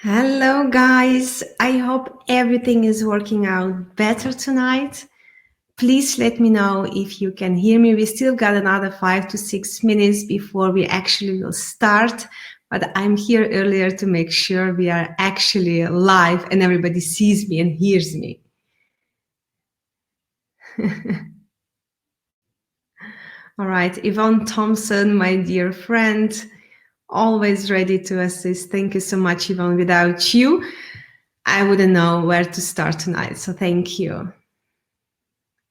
Hello, guys. I hope everything is working out better tonight. Please let me know if you can hear me. We still got another 5 to 6 minutes before we actually will start, but I'm here earlier to make sure we are actually live and everybody sees me and hears me. All right, Yvonne Thompson, my dear friend, always ready to assist. Thank you so much, Yvonne. Without you, I wouldn't know where to start tonight, so thank you.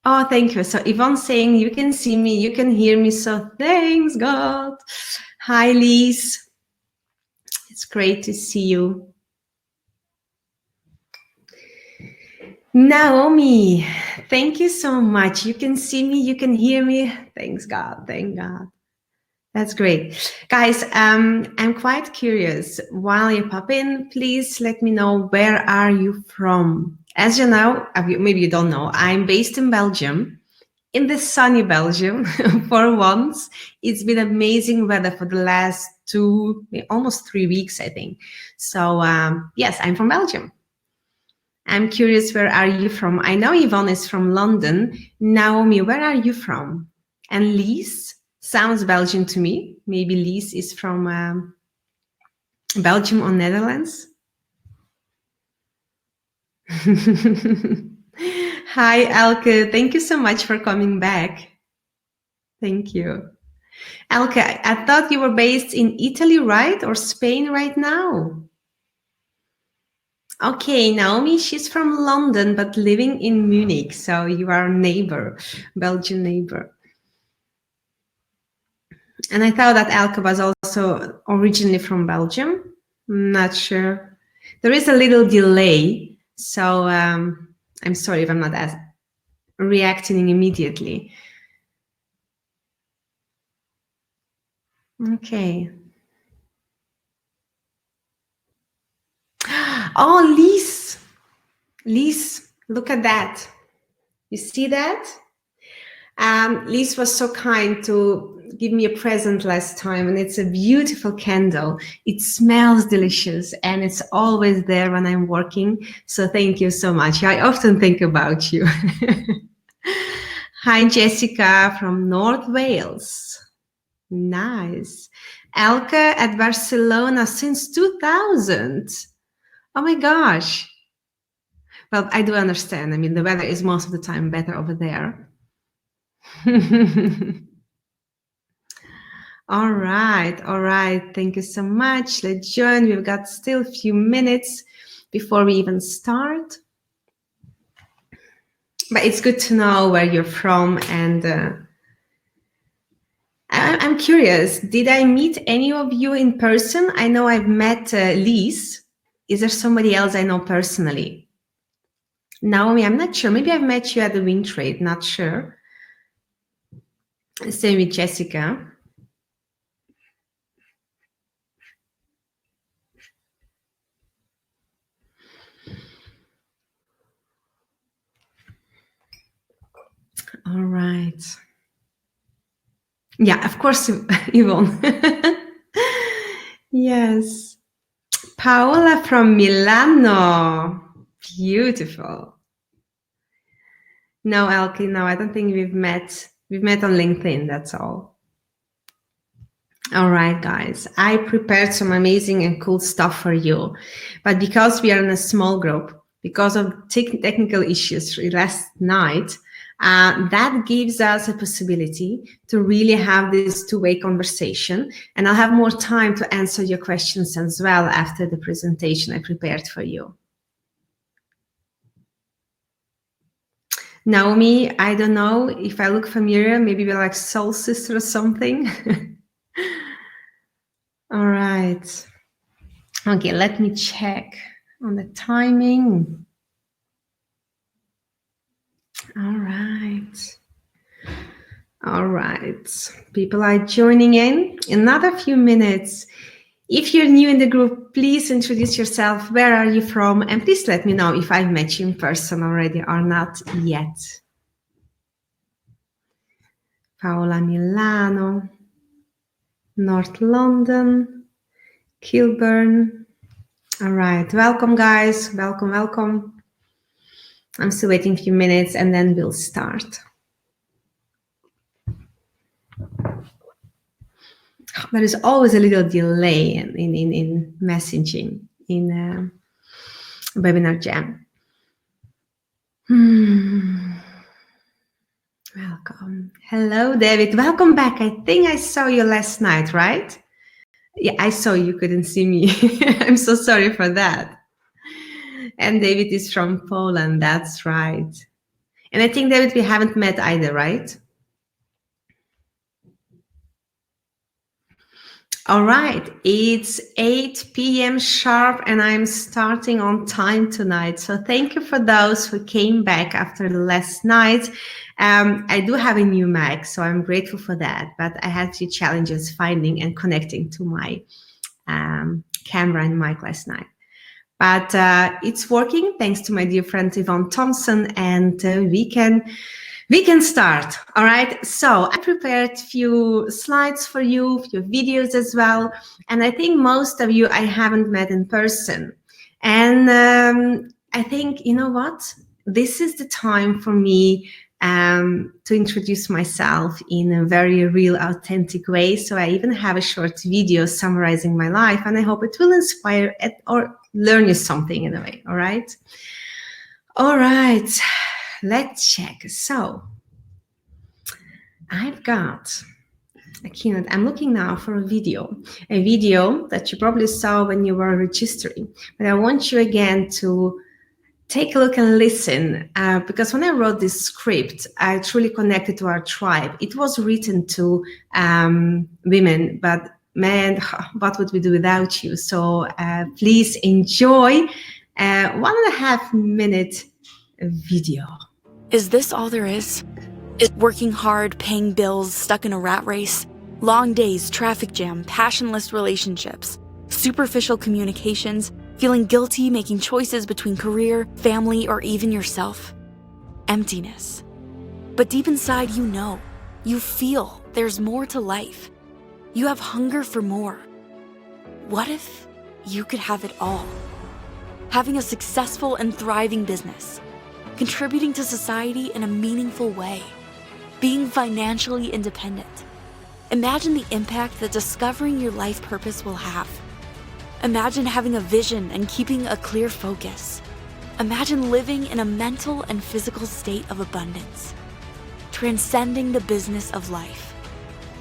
Oh, thank you. So Yvonne saying you can see me, you can hear me, so thanks, God. Hi, Lise. It's great to see you. Naomi, thank you so much. You can see me, you can hear me. Thanks, God. Thank God. That's great. Guys, I'm quite curious. While you pop in, please let me know, where are you from? As you know, maybe you don't know, I'm based in Belgium, in the sunny Belgium for once. It's been amazing weather for the last almost 3 weeks, I think. So yes, I'm from Belgium. I'm curious, where are you from? I know Yvonne is from London. Naomi, where are you from? And Lise? Sounds Belgian to me. Maybe Lise is from Belgium or Netherlands. Hi, Elke. Thank you so much for coming back. Thank you. Elke, I thought you were based in Italy, right? Or Spain right now? Okay, Naomi, she's from London, but living in Munich. So you are a neighbor, Belgian neighbor. And I thought that Elke was also originally from Belgium. I'm not sure. There is a little delay, so I'm sorry if I'm not reacting immediately. Okay. Oh, Lise. Lise, look at that. You see that? Lise was so kind to give me a present last time, and it's a beautiful candle. It smells delicious, and it's always there when I'm working. So thank you so much. I often think about you. Hi, Jessica from North Wales. Nice. Elke at Barcelona since 2000. Oh my gosh. Well, I do understand. I mean, the weather is most of the time better over there. All right. Thank you so much. Let's join. We've got still a few minutes before we even start. But it's good to know where you're from. And I'm curious, did I meet any of you in person? I know I've met Lise. Is there somebody else I know personally? Naomi, I'm not sure. Maybe I've met you at the wind trade, not sure. Same with Jessica. All right. Yeah, of course, Yvonne. Yes. Paola from Milano. Beautiful. No, Elke, no, I don't think we've met. We've met on LinkedIn, that's all. All right, guys, I prepared some amazing and cool stuff for you. But because we are in a small group, because of technical issues last night, that gives us a possibility to really have this two-way conversation. And I'll have more time to answer your questions as well after the presentation I prepared for you. Naomi, I don't know if I look familiar, maybe we're like soul sister or something. All right. Okay, let me check on the timing. All right. All right. People are joining in. Another few minutes. If you're new in the group, please introduce yourself. Where are you from? And please let me know if I've met you in person already or not yet. Paola Milano, North London, Kilburn. All right. Welcome, guys. Welcome, welcome. I'm still waiting a few minutes and then we'll start. There is always a little delay in messaging in Webinar Jam. Welcome. Hello, David. Welcome back. I think I saw you last night, right? Yeah, I saw you couldn't see me. I'm so sorry for that. And David is from Poland. That's right. And I think, David, we haven't met either, right? All right. It's 8 p.m. sharp and I'm starting on time tonight. So thank you for those who came back after the last night. I do have a new Mac, so I'm grateful for that. But I had a few challenges finding and connecting to my camera and mic last night. But it's working thanks to my dear friend Yvonne Thompson, and we can start. All right. So I prepared a few slides for you, a few videos as well. And I think most of you I haven't met in person. And I think, you know what? This is the time for me to introduce myself in a very real, authentic way. So I even have a short video summarizing my life, and I hope it will inspire or learn you something in a way. All right. All right. Let's check. So I've got a keynote. I'm looking now for a video that you probably saw when you were registering. But I want you again to take a look and listen, because when I wrote this script, I truly connected to our tribe. It was written to women, but man, what would we do without you? So please enjoy 1.5 minute video. Is this all there is? Is working hard, paying bills, stuck in a rat race, long days, traffic jam, passionless relationships, superficial communications, feeling guilty, making choices between career, family, or even yourself? Emptiness. But deep inside, you feel there's more to life. You have hunger for more. What if you could have it all? Having a successful and thriving business, contributing to society in a meaningful way, being financially independent. Imagine the impact that discovering your life purpose will have. Imagine having a vision and keeping a clear focus. Imagine living in a mental and physical state of abundance, transcending the business of life.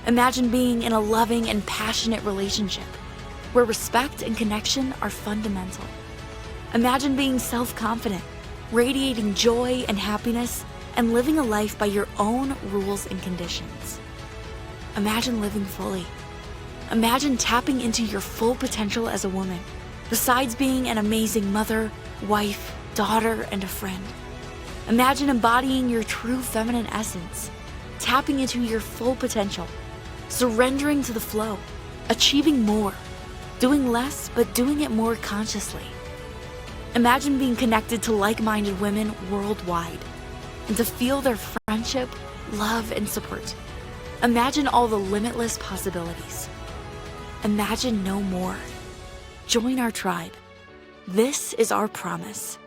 Imagine being in a loving and passionate relationship where respect and connection are fundamental. Imagine being self-confident, radiating joy and happiness, and living a life by your own rules and conditions. Imagine living fully. Imagine tapping into your full potential as a woman, besides being an amazing mother, wife, daughter, and a friend. Imagine embodying your true feminine essence, tapping into your full potential, surrendering to the flow, achieving more, doing less, but doing it more consciously. Imagine being connected to like-minded women worldwide, and to feel their friendship, love, and support. Imagine all the limitless possibilities. Imagine no more. Join our tribe. This is our promise.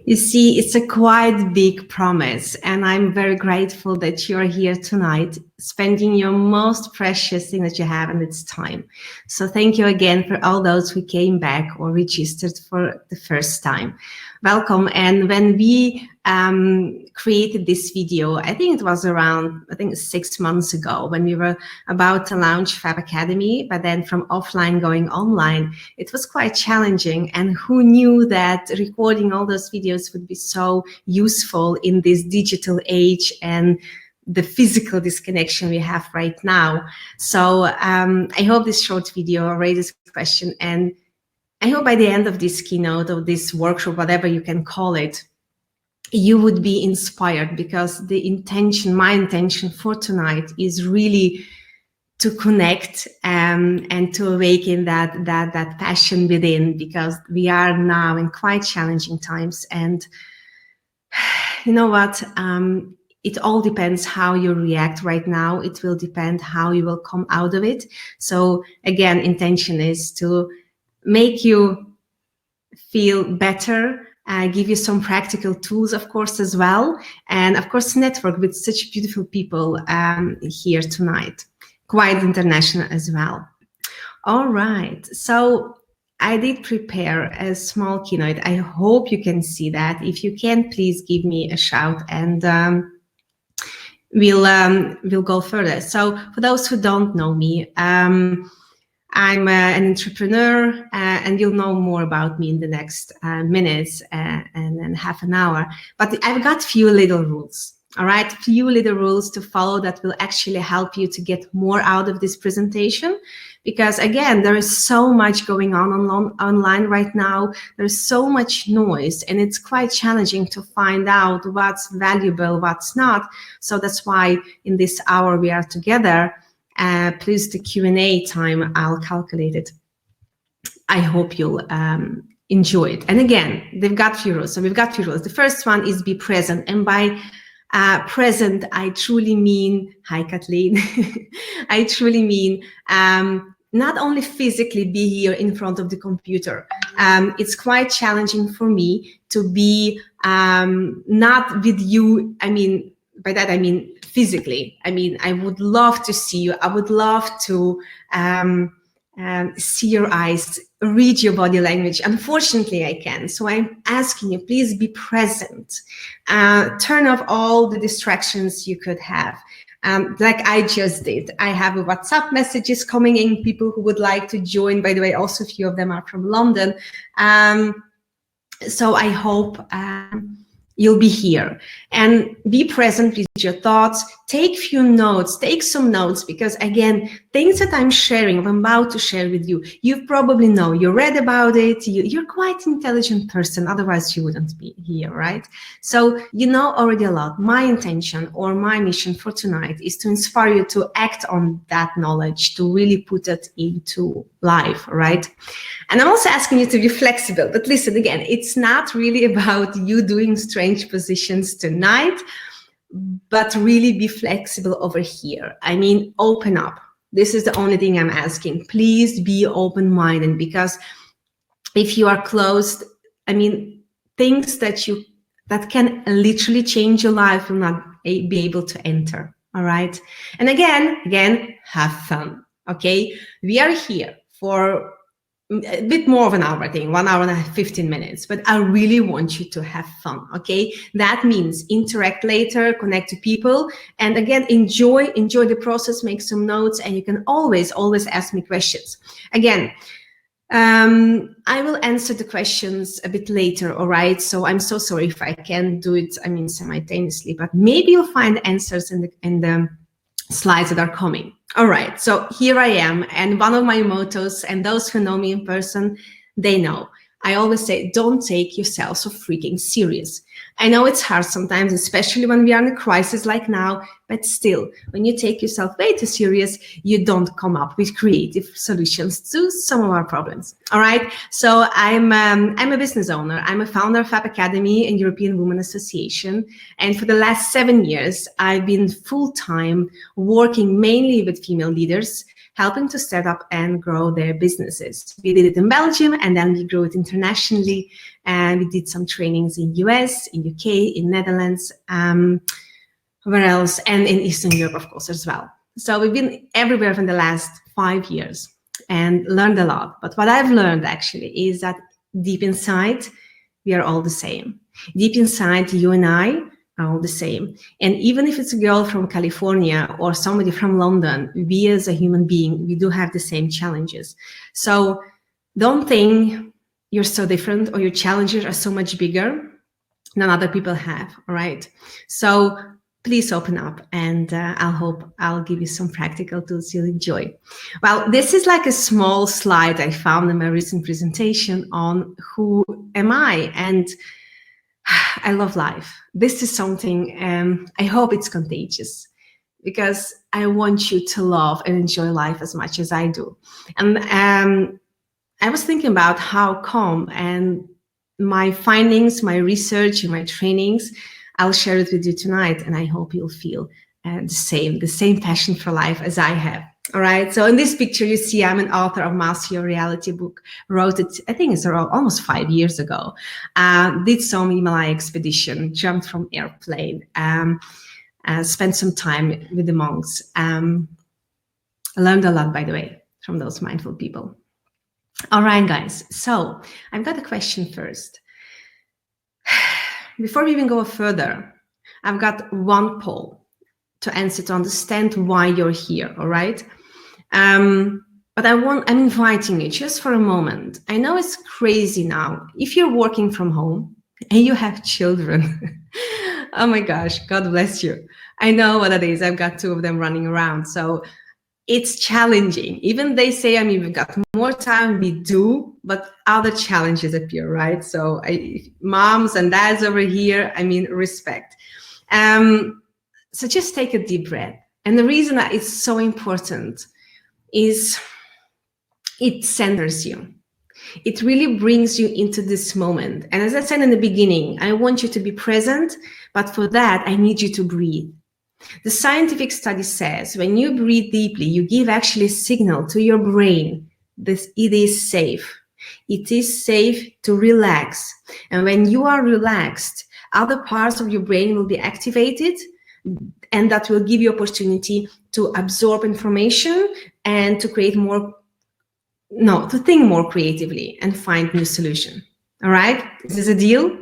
You see, it's a quite big promise, and I'm very grateful that you're here tonight, spending your most precious thing that you have, and it's time. So thank you again for all those who came back or registered for the first time. Welcome. And when we created this video, I think it was around, 6 months ago, when we were about to launch FAB Academy, but then from offline going online, it was quite challenging. And who knew that recording all those videos would be so useful in this digital age and the physical disconnection we have right now. So I hope this short video raises a question, and I hope by the end of this keynote, of this workshop, whatever you can call it, you would be inspired, because the intention, my intention for tonight is really to connect and to awaken that passion within, because we are now in quite challenging times. And you know what? it all depends how you react right now. It will depend how you will come out of it. So again, intention is to make you feel better, give you some practical tools, of course, as well. And of course, network with such beautiful people here tonight, quite international as well. All right. So I did prepare a small keynote. I hope you can see that. If you can, please give me a shout, and we'll go further. So for those who don't know me, I'm an entrepreneur, and you'll know more about me in the next minutes and then half an hour. But I've got few little rules. All right, few little rules to follow that will actually help you to get more out of this presentation. Because again, there is so much going on online right now. There's so much noise, and it's quite challenging to find out what's valuable, what's not. So that's why in this hour we are together. Please, the Q&A time, I'll calculate it. I hope you'll enjoy it. And again, they've got few rules. So we've got few rules. The first one is be present. And by present, I truly mean, hi Kathleen, I truly mean not only physically be here in front of the computer. It's quite challenging for me to be not with you. I mean, by that I mean physically. I mean, I would love to see you. I would love to see your eyes, read your body language. Unfortunately, I can. So I'm asking you, please be present. Turn off all the distractions you could have. Like I just did. I have a WhatsApp messages coming in, people who would like to join. By the way, also a few of them are from London. So I hope you'll be here and be present with your thoughts. Take few notes, take some notes, because again, things that I'm sharing, I'm about to share with you, you probably know, you read about it, you're quite an intelligent person, otherwise you wouldn't be here, right? So you know already a lot. My intention or my mission for tonight is to inspire you to act on that knowledge, to really put it into life, right? And I'm also asking you to be flexible, but listen, again, it's not really about you doing strange positions tonight, but really be flexible over here. I mean, open up. This is the only thing I'm asking. Please be open-minded, because if you are closed, I mean, things that can literally change your life will not be able to enter. All right. And again, have fun. Okay. We are here for a bit more of an hour, I think, 1 hour and 15 minutes, but I really want you to have fun, okay? That means interact later, connect to people, and again, enjoy the process, make some notes, and you can always ask me questions. Again, I will answer the questions a bit later, all right? So I'm so sorry if I can't do it, I mean, simultaneously, but maybe you'll find answers in the slides that are coming. All right, so here I am, and one of my mottos, and those who know me in person, they know, I always say, don't take yourself so freaking serious. I know it's hard sometimes, especially when we are in a crisis like now, but still, when you take yourself way too serious, you don't come up with creative solutions to some of our problems. All right, so I'm a business owner. I'm a founder of FAB Academy and European Women Association. And for the last 7 years, I've been full-time working mainly with female leaders, helping to set up and grow their businesses. We did it in Belgium, and then we grew it internationally. And we did some trainings in US, in UK, in Netherlands, where else? And in Eastern Europe, of course, as well. So we've been everywhere for the last 5 years and learned a lot. But what I've learned actually is that deep inside, we are all the same. Deep inside, you and I are all the same. And even if it's a girl from California or somebody from London, we as a human being, we do have the same challenges. So don't think you're so different or your challenges are so much bigger than other people have, all right? So please open up, and I'll give you some practical tools you'll enjoy. Well, this is like a small slide I found in my recent presentation on who am I, and I love life. This is something, I hope it's contagious, because I want you to love and enjoy life as much as I do. And I was thinking about how come, and my findings, my research, and my trainings, I'll share it with you tonight, and I hope you'll feel the same passion for life as I have. All right. So in this picture, you see I'm an author of Master Your Reality book. Wrote it, I think it's around almost 5 years ago. Did some Himalaya expedition, jumped from airplane, spent some time with the monks. Learned a lot, by the way, from those mindful people. All right, guys. So I've got a question first. Before we even go further, I've got one poll to answer, to understand why you're here, all right? But I'm inviting you just for a moment. I know it's crazy now. If you're working from home and you have children, oh my gosh, God bless you. I know what it is. I've got 2 of them running around. So it's challenging. Even they say, we've got more time, we do, but other challenges appear, right? So moms and dads over here, respect. So just take a deep breath. And the reason that it's so important is it centers you. It really brings you into this moment. And as I said in the beginning, I want you to be present, but for that, I need you to breathe. The scientific study says when you breathe deeply, you give actually a signal to your brain that it is safe. It is safe to relax. And when you are relaxed, other parts of your brain will be activated, and that will give you opportunity to absorb information and to think more creatively and find new solution. All right, is this a deal?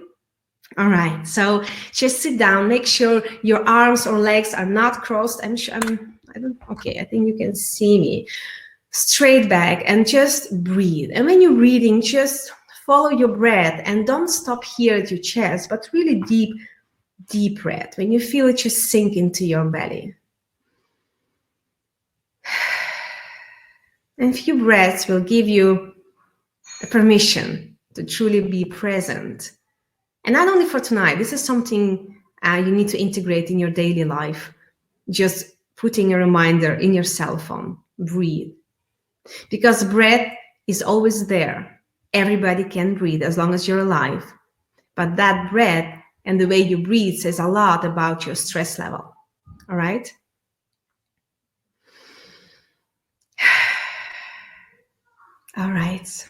All right, so just sit down, make sure your arms or legs are not crossed. Okay, I think you can see me. Straight back and just breathe. And when you're breathing, just follow your breath and don't stop here at your chest, but really deep breath. When you feel it, just sink into your belly. And a few breaths will give you a permission to truly be present. And not only for tonight, this is something you need to integrate in your daily life. Just putting a reminder in your cell phone, breathe. Because breath is always there. Everybody can breathe as long as you're alive. But that breath and the way you breathe says a lot about your stress level. All right? All right.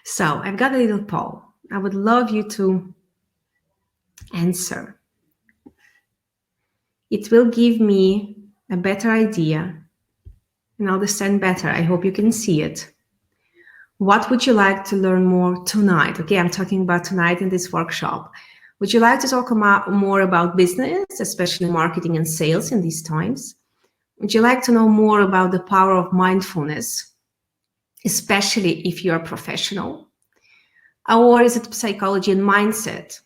So I've got a little poll. I would love you to answer. It will give me a better idea and understand better. I hope you can see it. What would you like to learn more tonight? Okay, I'm talking about tonight in this workshop. Would you like to talk more about business, especially marketing and sales in these times? Would you like to know more about the power of mindfulness, especially if you're a professional? Or is it psychology and mindset?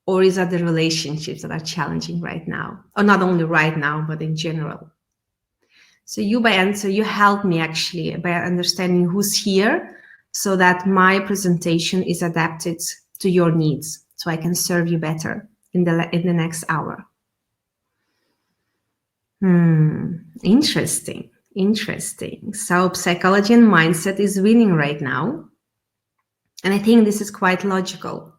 Or is it the relationships that are challenging right now? Or not only right now, but in general? So you help me actually by understanding who's here so that my presentation is adapted to your needs so I can serve you better in the next hour. Interesting. So psychology and mindset is winning right now. And I think this is quite logical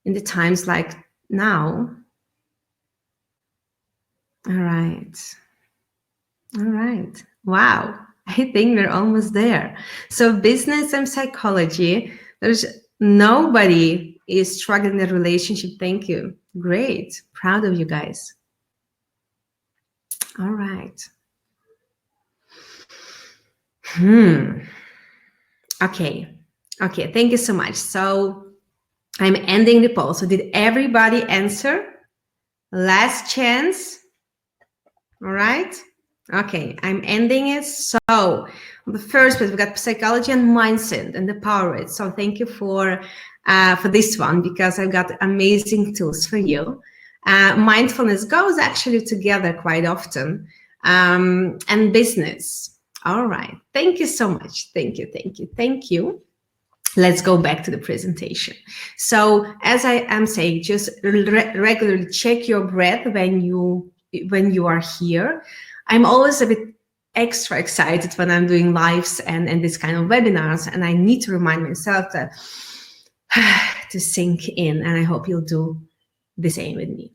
in the times like now. All right. Wow. I think we're almost there. So business and psychology, there's nobody is struggling in a relationship. Thank you. Great. Proud of you guys. All right. Okay. Thank you so much. So I'm ending the poll. So did everybody answer? Last chance. All right. Okay, I'm ending it. So the first bit, we got psychology and mindset and the power of it. So thank you for this one, because I've got amazing tools for you. Mindfulness goes actually together quite often, and business. All right. Thank you so much. Thank you. Let's go back to the presentation. So as I am saying, just regularly check your breath when you are here. I'm always a bit extra excited when I'm doing lives and this kind of webinars, and I need to remind myself that to sink in, and I hope you'll do the same with me.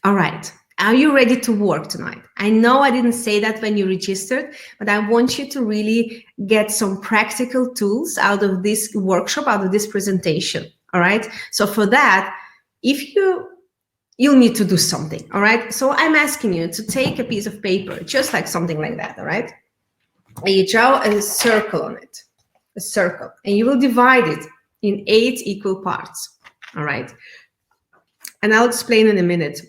All right. Are you ready to work tonight? I know I didn't say that when you registered, but I want you to really get some practical tools out of this workshop, out of this presentation. All right. So for that, if you'll need to do something. All right. So I'm asking you to take a piece of paper, just like something like that. All right. And you draw a circle on it, a circle, and you will divide it in 8 equal parts. All right. And I'll explain in a minute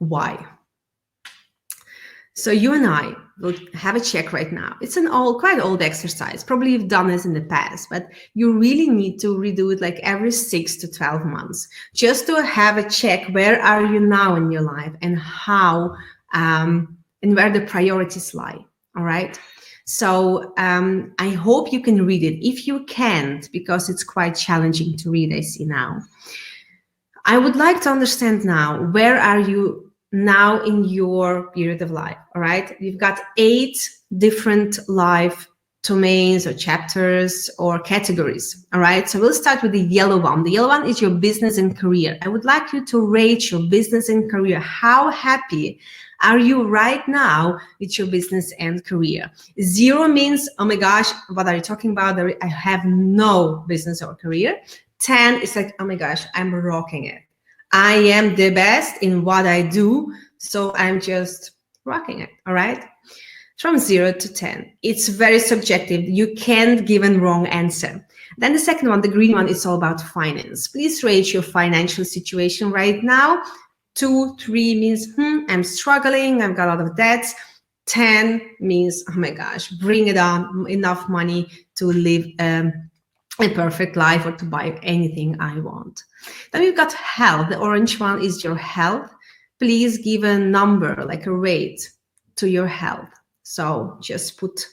why. So you and I will have a check right now. It's an quite old exercise. Probably you've done this in the past, but you really need to redo it like every 6 to 12 months, just to have a check. Where are you now in your life, and how, and where the priorities lie. All right. So I hope you can read it. If you can't, because it's quite challenging to read, I see now, I would like to understand now, where are you now in your period of life? All right. You've got 8 different life domains or chapters or categories. All right. So we'll start with the yellow one. The yellow one is your business and career. I would like you to rate your business and career. How happy are you right now with your business and career? 0 means, oh my gosh, what are you talking about? I have no business or career. 10 is like, oh my gosh, I'm rocking it. I am the best in what I do, so I'm just rocking it. All right. From 0 to 10, it's very subjective. You can't give a wrong answer. Then the second one, the green one, is all about finance. Please rate your financial situation right now. 2, 3 means, I'm struggling, I've got a lot of debts. 10 means, oh my gosh, bring it on, enough money to live a perfect life or to buy anything I want. Then we've got health. The orange one is your health. Please give a number, like a rate, to your health. So just put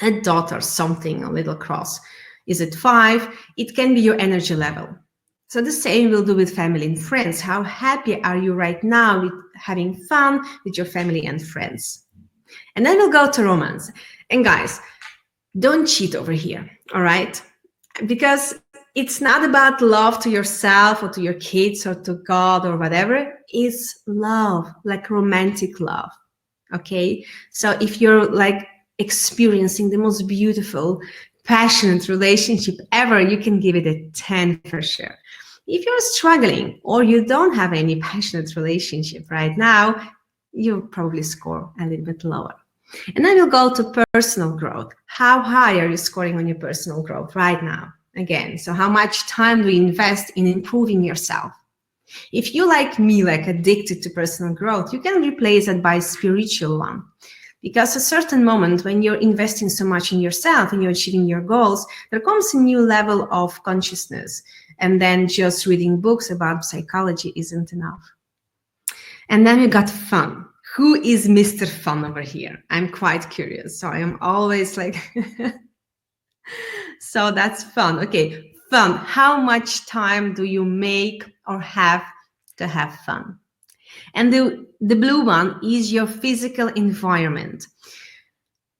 a dot or something, a little cross. Is it 5? It can be your energy level. So the same we'll do with family and friends. How happy are you right now with having fun with your family and friends? And then we'll go to romance. And guys, don't cheat over here, all right? Because it's not about love to yourself or to your kids or to God or whatever. It's love, like romantic love. Okay. So if you're like experiencing the most beautiful, passionate relationship ever, you can give it a 10 for sure. If you're struggling or you don't have any passionate relationship right now, you'll probably score a little bit lower. And then we'll go to personal growth. How high are you scoring on your personal growth right now? Again, so how much time do you invest in improving yourself? If you, like me, like addicted to personal growth, you can replace it by spiritual one. Because a certain moment when you're investing so much in yourself and you're achieving your goals, there comes a new level of consciousness. And then just reading books about psychology isn't enough. And then we got fun. Who is Mr. Fun over here? I'm quite curious. So I am always like, so that's fun. Okay, fun. How much time do you make or have to have fun? And the blue one is your physical environment.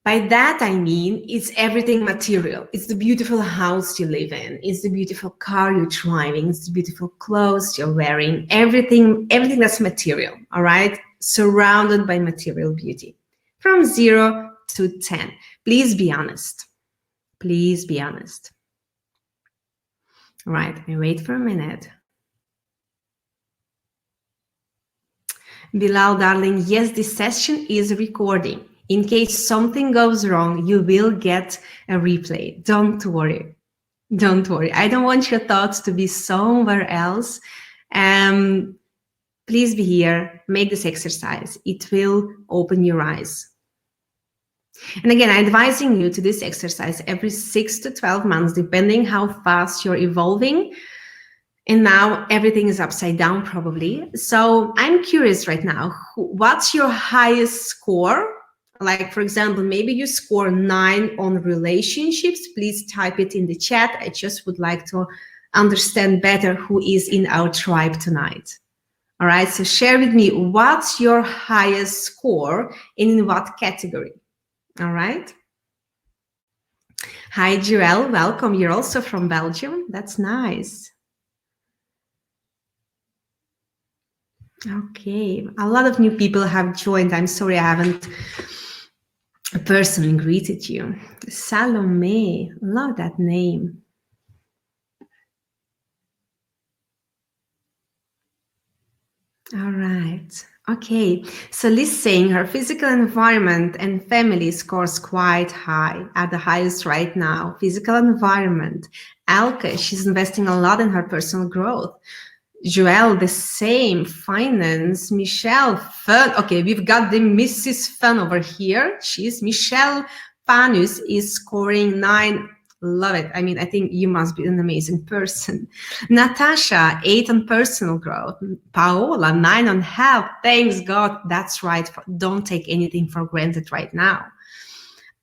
By that, I mean, it's everything material. It's the beautiful house you live in. It's the beautiful car you're driving. It's the beautiful clothes you're wearing. Everything that's material, all right? Surrounded by material beauty. From 0 to 10. Please be honest. Please be honest. All right, I wait for a minute. Bilal, darling, yes, this session is recording. In case something goes wrong, you will get a replay. Don't worry. Don't worry. I don't want your thoughts to be somewhere else. Please be here. Make this exercise. It will open your eyes. And again, I'm advising you to this exercise every 6 to 12 months, depending how fast you're evolving. And now everything is upside down, probably. So I'm curious right now, what's your highest score? Like, for example, maybe you score 9 on relationships. Please type it in the chat. I just would like to understand better who is in our tribe tonight. All right, so share with me, what's your highest score and in what category? All right. Hi, Joelle. Welcome. You're also from Belgium. That's nice. Okay. A lot of new people have joined. I'm sorry I haven't personally greeted you. Salome. Love that name. All right. Okay. So Liz saying her physical environment and family scores quite high, at the highest right now. Physical environment. Elke, she's investing a lot in her personal growth. Joelle, the same. Finance. Michelle, fun. Okay, we've got the Mrs. Fun over here. She's Michelle Panus is scoring 9. Love it. I mean, I think you must be an amazing person. Natasha, 8 on personal growth. Paola, 9 on health. Thanks God. That's right. Don't take anything for granted right now.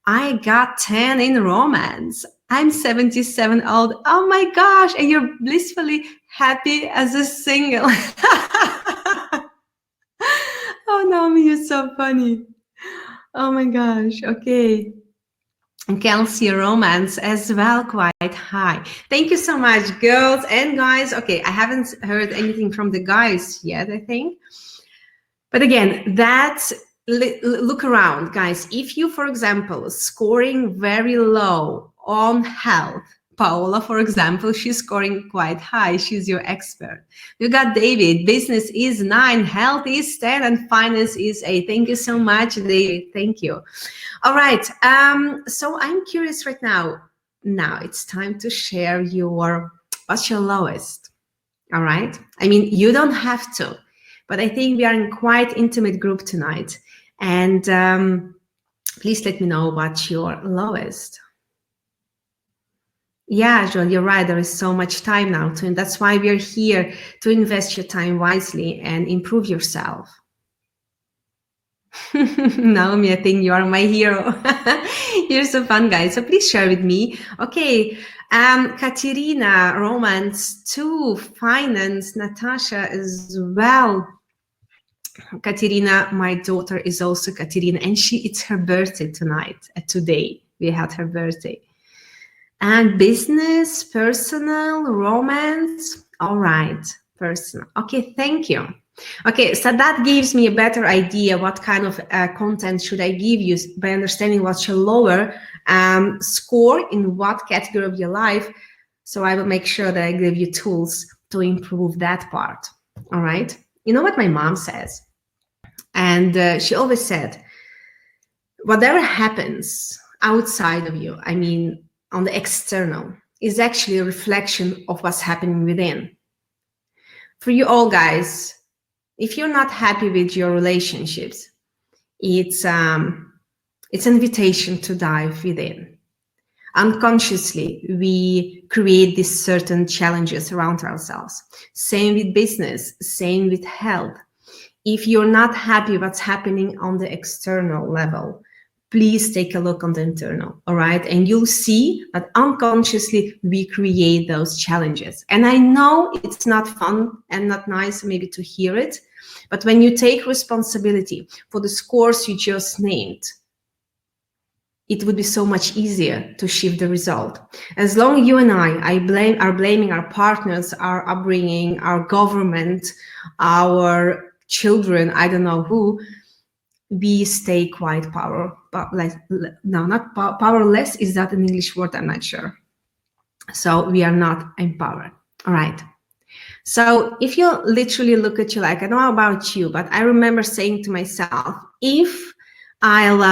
I got 10 in romance. I'm 77 old. Oh my gosh. And you're blissfully happy as a single. Oh, Naomi, you're so funny. Oh my gosh. Okay. And Kelsey, romance as well, quite high. Thank you so much, girls and guys. Okay, I haven't heard anything from the guys yet, I think. But again, that's look around, guys. If you, for example, scoring very low on health, Paola, for example, she's scoring quite high. She's your expert. You got David. Business is 9, health is 10, and finance is 8. Thank you so much, David. Thank you. All right. So I'm curious right now. Now it's time to share what's your lowest. All right. I mean, you don't have to, but I think we are in quite intimate group tonight. And please let me know what's your lowest. Yeah, Joel, you're right. There is so much time now, and that's why we're here, to invest your time wisely and improve yourself. Naomi, I think you are my hero. You're so fun, guys. So please share with me. Okay, Katerina, romance 2, finance, Natasha as well. Katerina, my daughter, is also Katerina, and it's her birthday tonight. Today we had her birthday. And business, personal, romance. All right, personal. Okay, thank you. Okay, so that gives me a better idea what kind of content should I give you by understanding what's your lower score in what category of your life. So I will make sure that I give you tools to improve that part. All right. You know what my mom says? And she always said, whatever happens outside of you, I mean, on the external, is actually a reflection of what's happening within. For you all guys, if you're not happy with your relationships, it's an invitation to dive within. Unconsciously, we create these certain challenges around ourselves. Same with business, same with health. If you're not happy what's happening on the external level, please take a look on the internal, all right? And you'll see that unconsciously we create those challenges. And I know it's not fun and not nice maybe to hear it, but when you take responsibility for the scores you just named, it would be so much easier to shift the result. As long as you and I are blaming our partners, our upbringing, our government, our children, I don't know who, we stay quite powerless. No, not powerless. Is that an English word? I'm not sure. So we are not empowered. All right. So if you literally look at you, like, I don't know about you, but I remember saying to myself, if I'll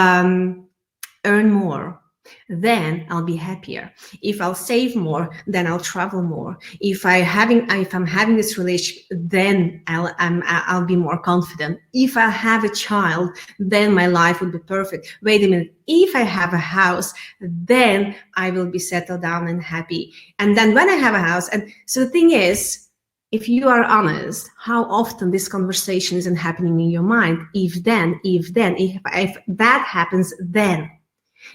earn more, then I'll be happier. If I'll save more, then I'll travel more. If I'm having this relationship, then I'll be more confident. If I have a child, then my life would be perfect. Wait a minute. If I have a house, then I will be settled down and happy. And then when I have a house, and so the thing is, if you are honest, how often this conversation isn't happening in your mind? If that happens, then.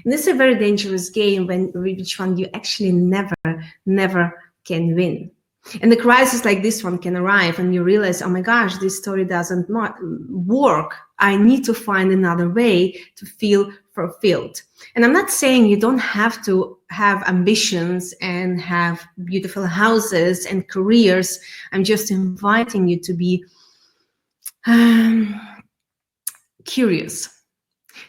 And this is a very dangerous game which one you actually never can win. And the crisis like this one can arrive and you realize, oh my gosh, this story doesn't work. I need to find another way to feel fulfilled. And I'm not saying you don't have to have ambitions and have beautiful houses and careers. I'm just inviting you to be curious.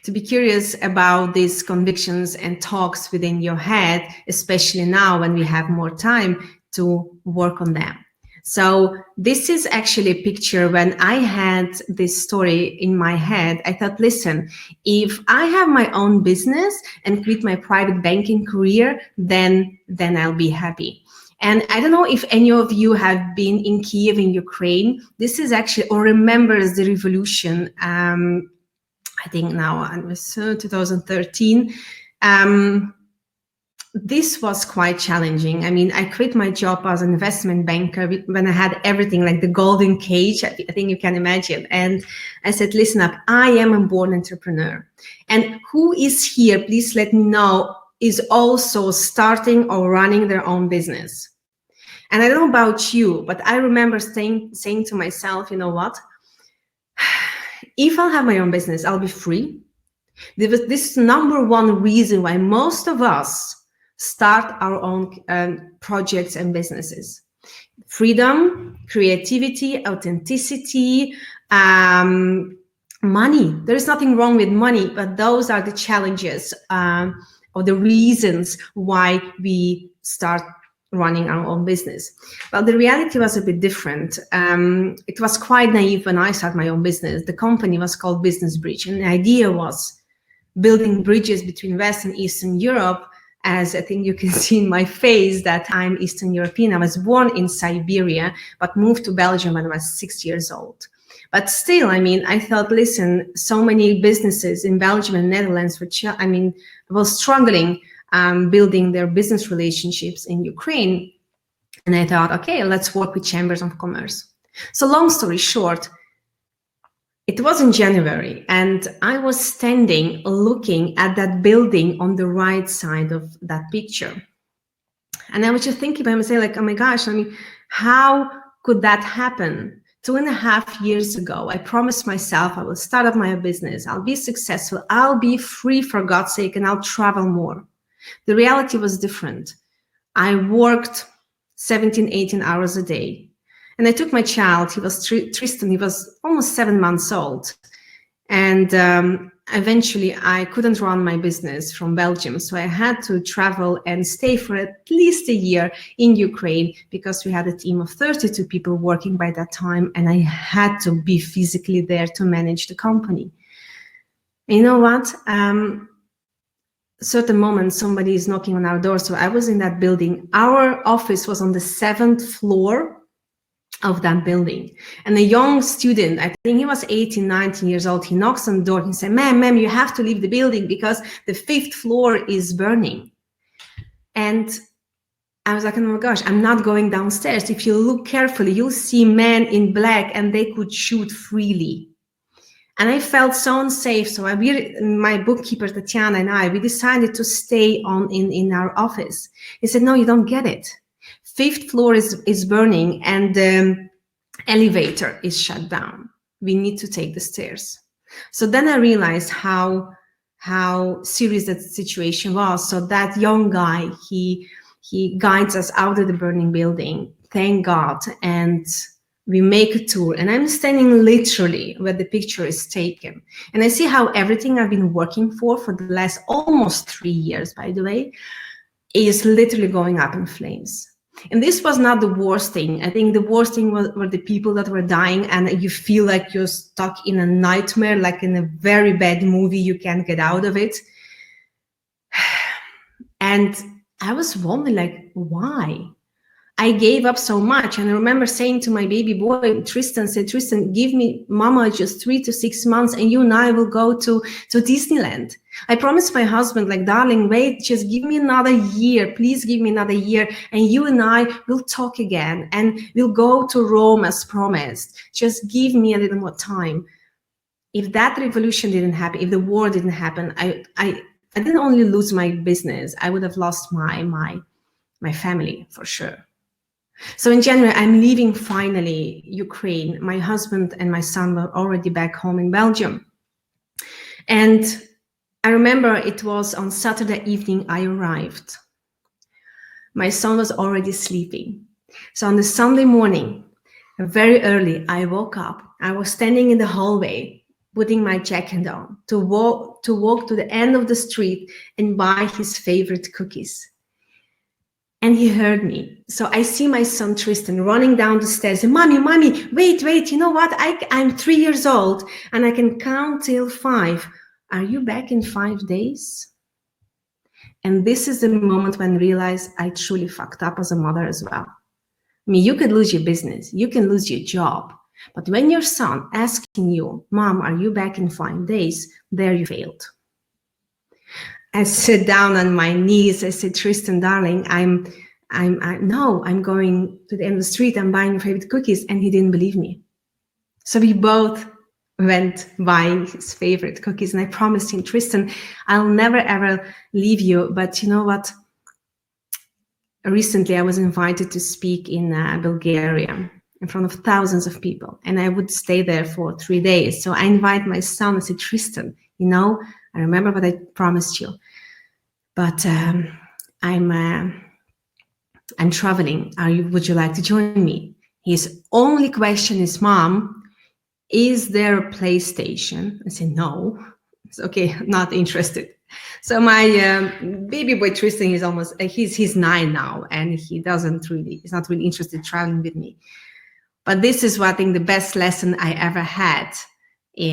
To be curious about these convictions and talks within your head, especially now when we have more time to work on them. So this is actually a picture when I had this story in my head. I thought, listen, if I have my own business and quit my private banking career, then I'll be happy. And I don't know if any of you have been in Kiev in Ukraine. This is actually, or remembers the revolution. I think now it was 2013. This was quite challenging. I mean, I quit my job as an investment banker when I had everything, like the golden cage, I think you can imagine. And I said, listen up, I am a born entrepreneur. And who is here, please let me know, is also starting or running their own business. And I don't know about you, but I remember saying to myself, you know what? If I'll have my own business, I'll be free. This is number one reason why most of us start our own projects and businesses. Freedom, creativity, authenticity, money. There is nothing wrong with money, but those are the challenges or the reasons why we start running our own business. Well, the reality was a bit different. It was quite naive when I started my own business. The company was called Business Bridge, and the idea was building bridges between West and Eastern Europe. As I think you can see in my face that I'm Eastern European. I was born in Siberia, but moved to Belgium when I was 6 years old. But still, I mean, I thought, listen, so many businesses in Belgium and Netherlands were struggling building their business relationships in Ukraine. And I thought, okay, let's work with chambers of commerce. So long story short, it was in January and I was standing looking at that building on the right side of that picture. And I was just thinking by myself, like, oh my gosh, I mean, how could that happen? 2.5 years ago, I promised myself I will start up my business. I'll be successful. I'll be free for God's sake, and I'll travel more. The reality was different. I worked 17, 18 hours a day. And I took my child, he was Tristan, he was almost 7 months old. And eventually I couldn't run my business from Belgium. So I had to travel and stay for at least a year in Ukraine because we had a team of 32 people working by that time. And I had to be physically there to manage the company. And you know what? Certain moment somebody is knocking on our door. So I was in that building. Our office was on the 7th floor of that building. And a young student, I think he was 18, 19 years old, he knocks on the door and he said, ma'am, you have to leave the building because the 5th floor is burning. And I was like, oh my gosh, I'm not going downstairs. If you look carefully, you'll see men in black and they could shoot freely. And I felt so unsafe. So my bookkeeper, Tatiana, and I, we decided to stay in our office. He said, no, you don't get it. 5th floor is burning and the elevator is shut down. We need to take the stairs. So then I realized how serious that situation was. So that young guy, he guides us out of the burning building, thank God. And we make a tour and I'm standing literally where the picture is taken. And I see how everything I've been working for the last almost 3 years, by the way, is literally going up in flames. And this was not the worst thing. I think the worst thing were the people that were dying and you feel like you're stuck in a nightmare, like in a very bad movie, you can't get out of it. And I was wondering, like, why? I gave up so much. And I remember saying to my baby boy, Tristan, give me mama just 3 to 6 months and you and I will go to Disneyland. I promised my husband, like, darling, wait, just give me another year. Please give me another year. And you and I will talk again and we'll go to Rome as promised. Just give me a little more time. If that revolution didn't happen, if the war didn't happen, I didn't only lose my business, I would have lost my family for sure. So in January, I'm leaving finally Ukraine. My husband and my son were already back home in Belgium. And I remember it was on Saturday evening I arrived. My son was already sleeping. So on the Sunday morning, very early, I woke up. I was standing in the hallway, putting my jacket on to walk to the end of the street and buy his favorite cookies. And he heard me. So I see my son Tristan running down the stairs and, Mommy, wait, you know what? I'm 3 years old and I can count till 5. Are you back in 5 days? And this is the moment when I realized I truly fucked up as a mother as well. I mean, you could lose your business, you can lose your job, but when your son asking you, Mom, are you back in 5 days? There you failed. I sit down on my knees. I said, Tristan, darling, I'm going to the end of the street. I'm buying your favorite cookies. And he didn't believe me. So we both went buying his favorite cookies. And I promised him, Tristan, I'll never, ever leave you. But you know what? Recently, I was invited to speak in Bulgaria in front of thousands of people. And I would stay there for 3 days. So I invite my son. I said, Tristan, you know, I remember what I promised you, but I'm traveling. Would you like to join me? His only question is, Mom, is there a PlayStation? I said, no. It's okay, not interested. So my baby boy Tristan is he's 9 now, and he's not really interested in traveling with me. But this is what I think the best lesson I ever had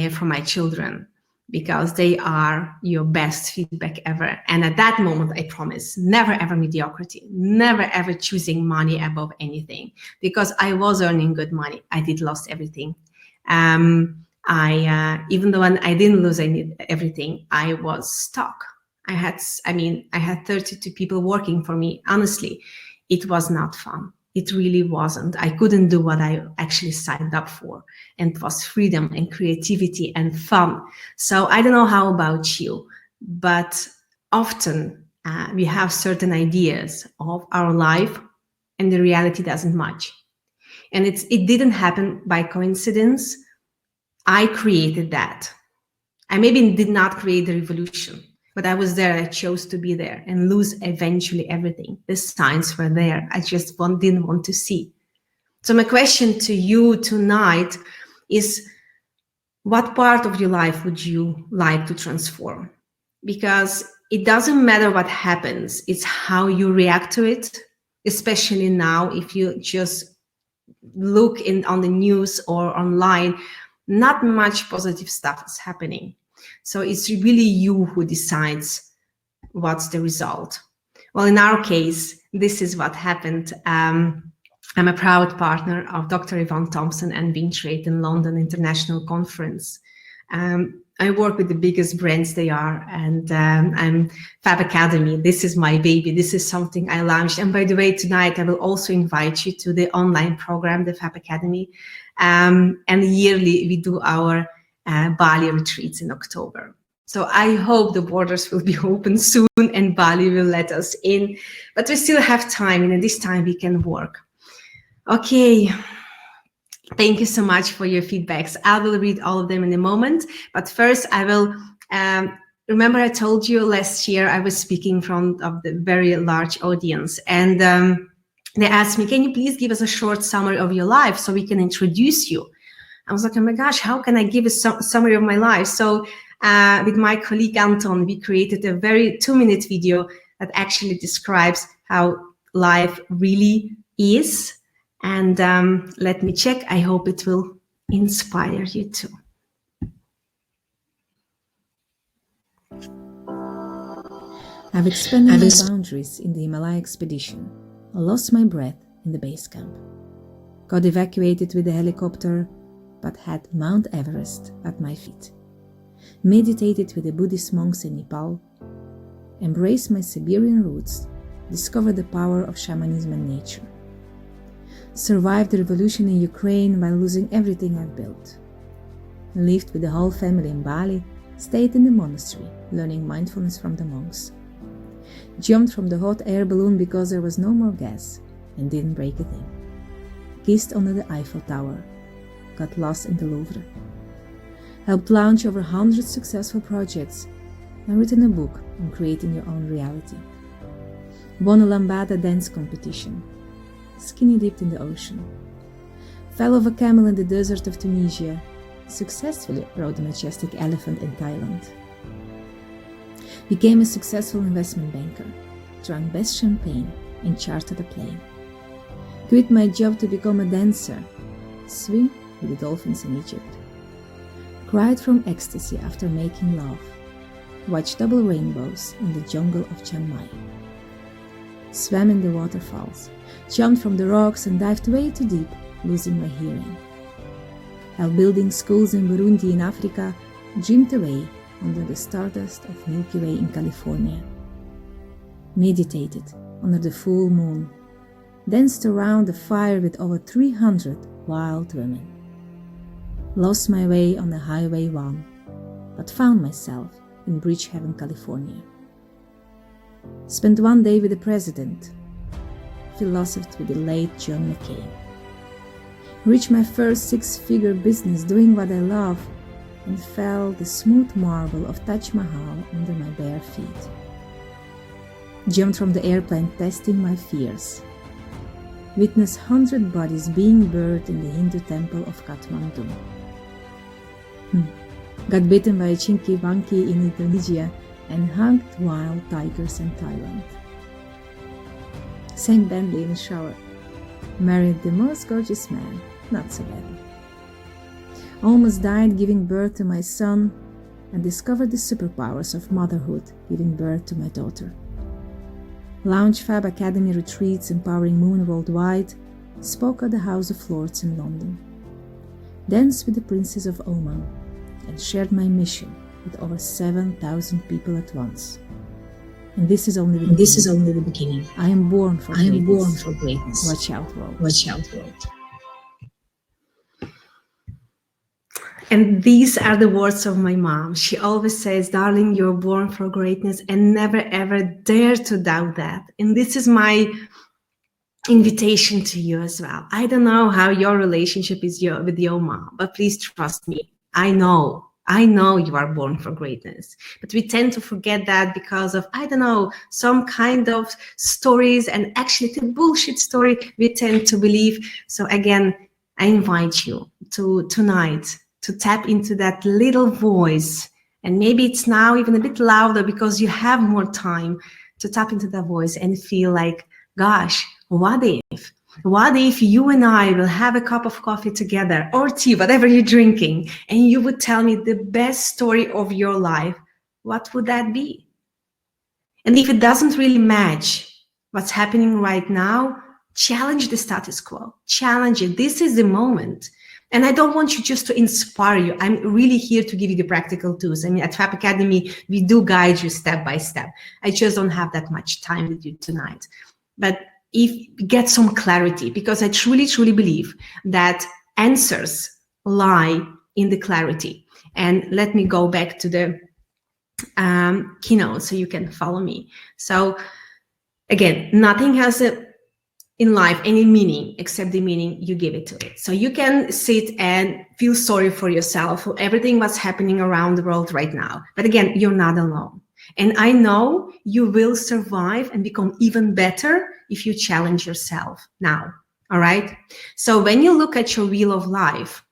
for my children, because they are your best feedback ever. And at that moment, I promise, never ever mediocrity, never ever choosing money above anything, because I was earning good money. I did lost everything. Even though I didn't lose everything, I was stuck. I had 32 people working for me. Honestly, it was not fun. It really wasn't. I couldn't do what I actually signed up for. And it was freedom and creativity and fun. So I don't know how about you, but often we have certain ideas of our life and the reality doesn't match. And it didn't happen by coincidence. I created that. I maybe did not create the revolution, but I was there. I chose to be there and lose eventually everything. The signs were there. I just didn't want to see. So my question to you tonight is, what part of your life would you like to transform? Because it doesn't matter what happens. It's how you react to it, especially now. If you just look on the news or online, not much positive stuff is happening. So it's really you who decides what's the result. Well, in our case, this is what happened. I'm a proud partner of Dr. Yvonne Thompson and invigorate in London International Conference. I work with the biggest brands they are, and I'm FAB Academy. This is my baby. This is something I launched. And by the way, tonight I will also invite you to the online program, the FAB Academy. And yearly we do our Bali retreats in October. So I hope the borders will be open soon and Bali will let us in, but we still have time, and at this time we can work. Okay. Thank you so much for your feedbacks. I will read all of them in a moment, but first I will, remember I told you last year I was speaking in front of the very large audience, and they asked me, can you please give us a short summary of your life so we can introduce you? I was like, oh my gosh, how can I give a summary of my life? So with my colleague Anton, we created a very 2-minute video that actually describes how life really is. And let me check. I hope it will inspire you too. I've expanded my boundaries in the Himalaya expedition. I lost my breath in the base camp. Got evacuated with a helicopter, but had Mount Everest at my feet. Meditated with the Buddhist monks in Nepal. Embraced my Siberian roots. Discovered the power of shamanism and nature. Survived the revolution in Ukraine while losing everything I've built. Lived with the whole family in Bali, stayed in the monastery, learning mindfulness from the monks. Jumped from the hot air balloon because there was no more gas, and didn't break a thing. kissed under the Eiffel Tower, got lost in the Louvre, helped launch over 100 successful projects, and written a book on creating your own reality. Won a lambada dance competition, skinny dipped in the ocean, fell off a camel in the desert of Tunisia, successfully rode a majestic elephant in Thailand, became a successful investment banker, drank best champagne and chartered a plane, quit my job to become a dancer, swim with the dolphins in Egypt, cried from ecstasy after making love, watched double rainbows in the jungle of Chiang Mai, swam in the waterfalls, jumped from the rocks and dived way too deep, losing my hearing. While building schools in Burundi in Africa, dreamed away under the stardust of Milky Way in California, meditated under the full moon, danced around the fire with over 300 wild women, lost my way on the Highway 1, but found myself in Bridgehaven, California. Spent one day with the president, philosophed with the late John McCain, reached my first six-figure business doing what I love, and felt the smooth marble of Taj Mahal under my bare feet. Jumped from the airplane testing my fears. Witnessed 100 bodies being buried in the Hindu temple of Kathmandu. Got bitten by a chinky monkey in Indonesia and hugged wild tigers in Thailand. Sang badly in the shower. Married the most gorgeous man, not so badly. Almost died giving birth to my son, and discovered the superpowers of motherhood giving birth to my daughter. Launched FAB Academy retreats empowering women worldwide, spoke at the House of Lords in London, danced with the Princess of Oman, and shared my mission with over 7,000 people at once. And this is only the beginning. I am born for greatness. Watch out, world. Watch out, world. And these are the words of my mom. She always says, darling, you're born for greatness, and never ever dare to doubt that. And this is my invitation to you as well. I don't know how your relationship is with your mom, but please trust me. I know you are born for greatness, but we tend to forget that because of, I don't know, some kind of stories, and actually the bullshit story we tend to believe. So again, I invite you to tonight to tap into that little voice, and maybe it's now even a bit louder because you have more time to tap into that voice and feel like, gosh, what if you and I will have a cup of coffee together, or tea, whatever you're drinking, and you would tell me the best story of your life? What would that be? And if it doesn't really match what's happening right now, challenge the status quo, challenge it. This is the moment. And I don't want you just to inspire you. I'm really here to give you the practical tools. I mean, at FAB Academy, we do guide you step by step. I just don't have that much time with you tonight. But if get some clarity, because I truly, truly believe that answers lie in the clarity. And let me go back to the keynote so you can follow me. So again, nothing has in life any meaning except the meaning you give it to it. So you can sit and feel sorry for yourself for everything that's happening around the world right now. But again, you're not alone. And I know you will survive and become even better if you challenge yourself now. All right. So when you look at your wheel of life,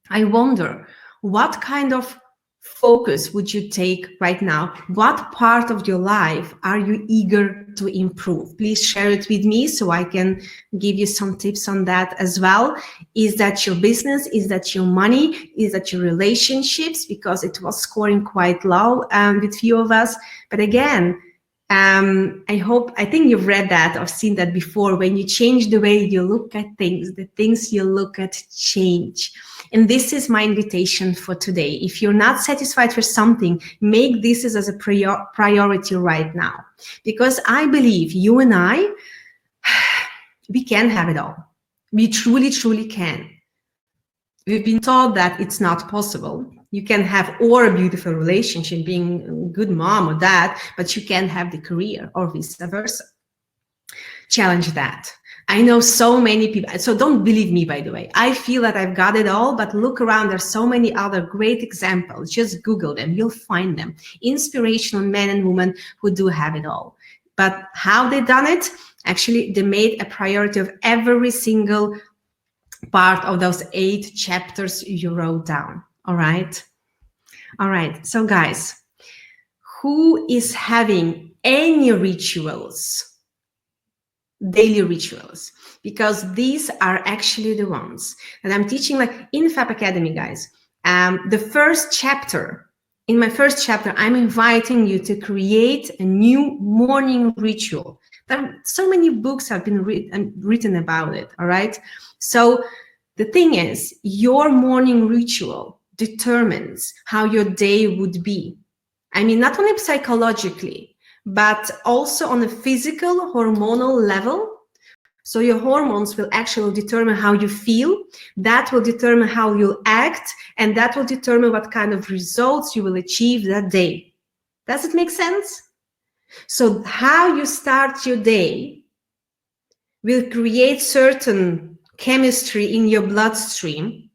I wonder what kind of focus would you take right now? What part of your life are you eager to improve? Please share it with me so I can give you some tips on that as well. Is that your business? Is that your money? Is that your relationships? Because it was scoring quite low with few of us. But again, I think you've read that or seen that before. When you change the way you look at things, the things you look at change. And this is my invitation for today. If you're not satisfied with something, make this as a priority right now. Because I believe you and I, we can have it all. We truly, truly can. We've been taught that it's not possible. You can have or a beautiful relationship, being a good mom or dad, but you can't have the career or vice versa. Challenge that. I know so many people, so don't believe me, by the way. I feel that I've got it all, but look around, there's so many other great examples. Just Google them, you'll find them. Inspirational men and women who do have it all. But how they done it? Actually, they made a priority of every single part of those 8 chapters you wrote down. All right. All right. So guys, who is having any rituals? Daily rituals, because these are actually the ones that I'm teaching, like in FAB Academy, guys. The first chapter, in my first chapter, I'm inviting you to create a new morning ritual. There are so many books have been written about it, all right? So the thing is, your morning ritual determines how your day would be. I mean, not only psychologically, but also on a physical, hormonal level. So your hormones will actually determine how you feel. That will determine how you'll act, and that will determine what kind of results you will achieve that day. Does it make sense? So how you start your day will create certain chemistry in your bloodstream,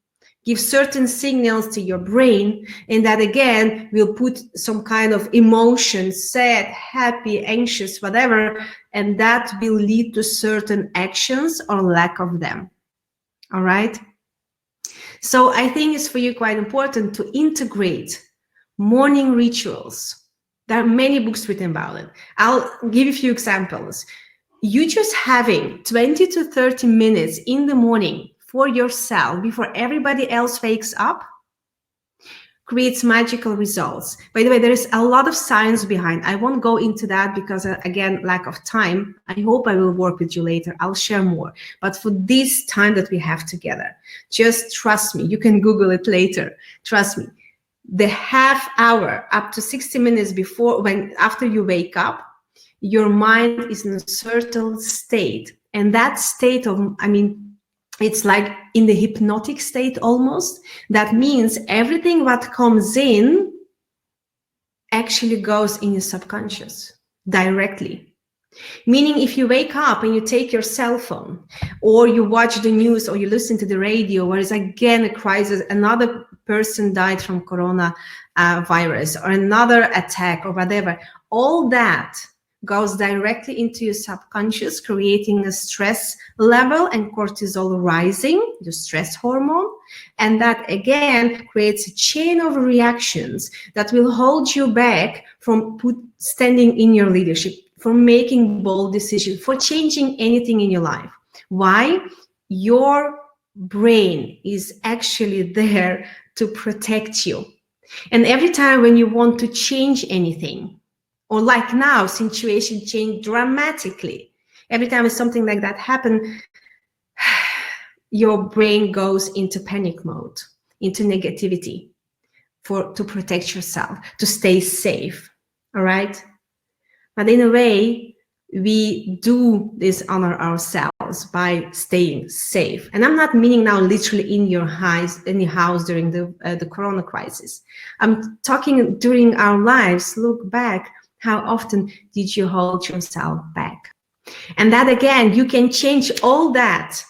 give certain signals to your brain, and that again will put some kind of emotion, sad, happy, anxious, whatever, and that will lead to certain actions or lack of them. All right? So I think it's for you quite important to integrate morning rituals. There are many books written about it. I'll give you a few examples. You just having 20 to 30 minutes in the morning for yourself before everybody else wakes up creates magical results. By the way, there is a lot of science behind. I won't go into that because, again, lack of time. I hope I will work with you later. I'll share more. But for this time that we have together, just trust me. You can Google it later. Trust me. The half hour up to 60 minutes before, after you wake up, your mind is in a certain state. And that state of, it's like in the hypnotic state almost. That means everything what comes in actually goes in your subconscious directly. Meaning if you wake up and you take your cell phone or you watch the news or you listen to the radio where it's again a crisis, another person died from corona virus or another attack or whatever, all that goes directly into your subconscious, creating a stress level and cortisol rising, the stress hormone. And that again creates a chain of reactions that will hold you back from standing in your leadership, for making bold decisions, for changing anything in your life. Why? Your brain is actually there to protect you. And every time when you want to change anything, or like now, situation changed dramatically. Every time something like that happens, your brain goes into panic mode, into negativity, to protect yourself, to stay safe, all right? But in a way, we do dishonor ourselves by staying safe. And I'm not meaning now literally in your house during the corona crisis. I'm talking during our lives. Look back. How often did you hold yourself back? And that again, you can change all that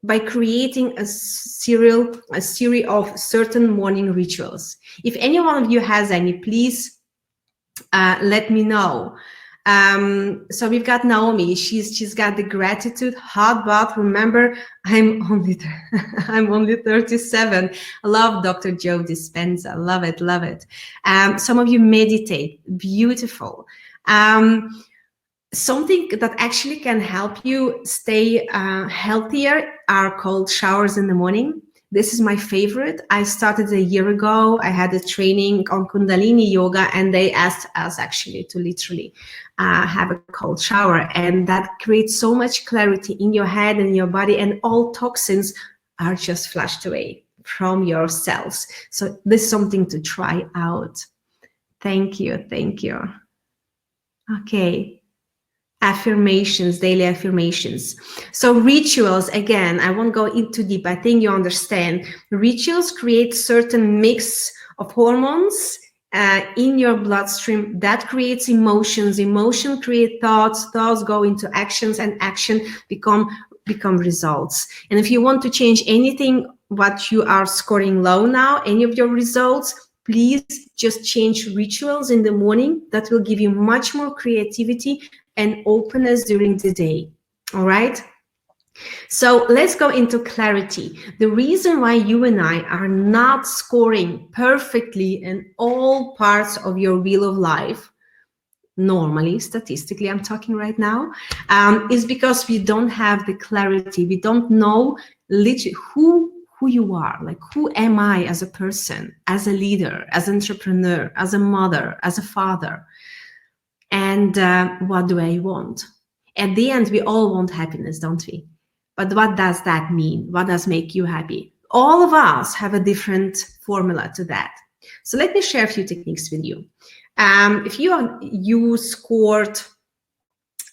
by creating a series of certain morning rituals. If any one of you has any, please let me know. So we've got Naomi. She's got the gratitude hot bath. Remember, I'm only 37. I love Dr. Joe Dispenza. Love it, love it. Some of you meditate. Beautiful. Something that actually can help you stay healthier are cold showers in the morning. This is my favorite. I started a year ago. I had a training on Kundalini yoga, and they asked us actually to literally have a cold shower. And that creates so much clarity in your head and your body, and all toxins are just flushed away from your cells. So this is something to try out. Thank you. Thank you. Okay. Affirmations, daily affirmations. So rituals, again, I won't go into deep. I think you understand. Rituals create certain mix of hormones in your bloodstream that creates emotions. Emotion create thoughts. Thoughts go into actions, and action become become results. And if you want to change anything, what you are scoring low now, any of your results, please just change rituals in the morning. That will give you much more creativity and openness during the day. All right. So let's go into clarity. The reason why you and I are not scoring perfectly in all parts of your wheel of life, normally, statistically, I'm talking right now, is because we don't have the clarity. We don't know literally who you are, like who am I as a person, as a leader, as an entrepreneur, as a mother, as a father, and what do I want? At the end, we all want happiness, don't we? But what does that mean? What does make you happy? All of us have a different formula to that. So let me share a few techniques with you. If you scored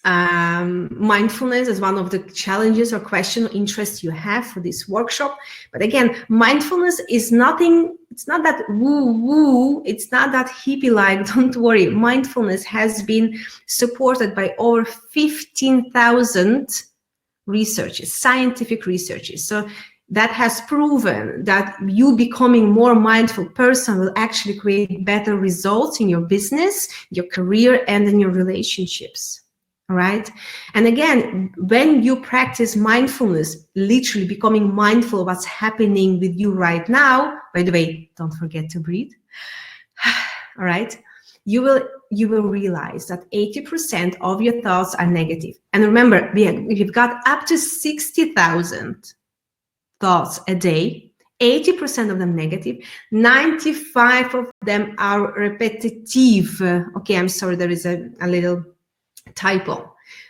mindfulness as one of the challenges or question or interest you have for this workshop, but again, mindfulness is nothing, it's not that woo-woo, it's not that hippie-like, don't worry. Mindfulness has been supported by over 15,000 researches, scientific researches. So that has proven that you becoming more mindful person will actually create better results in your business, your career, and in your relationships. All right. And again, when you practice mindfulness, literally becoming mindful of what's happening with you right now, by the way, don't forget to breathe. All right. You will realize that 80% of your thoughts are negative. And remember, we've got up to 60,000 thoughts a day, 80% of them negative, 95 of them are repetitive. Okay, I'm sorry, there is a little typo.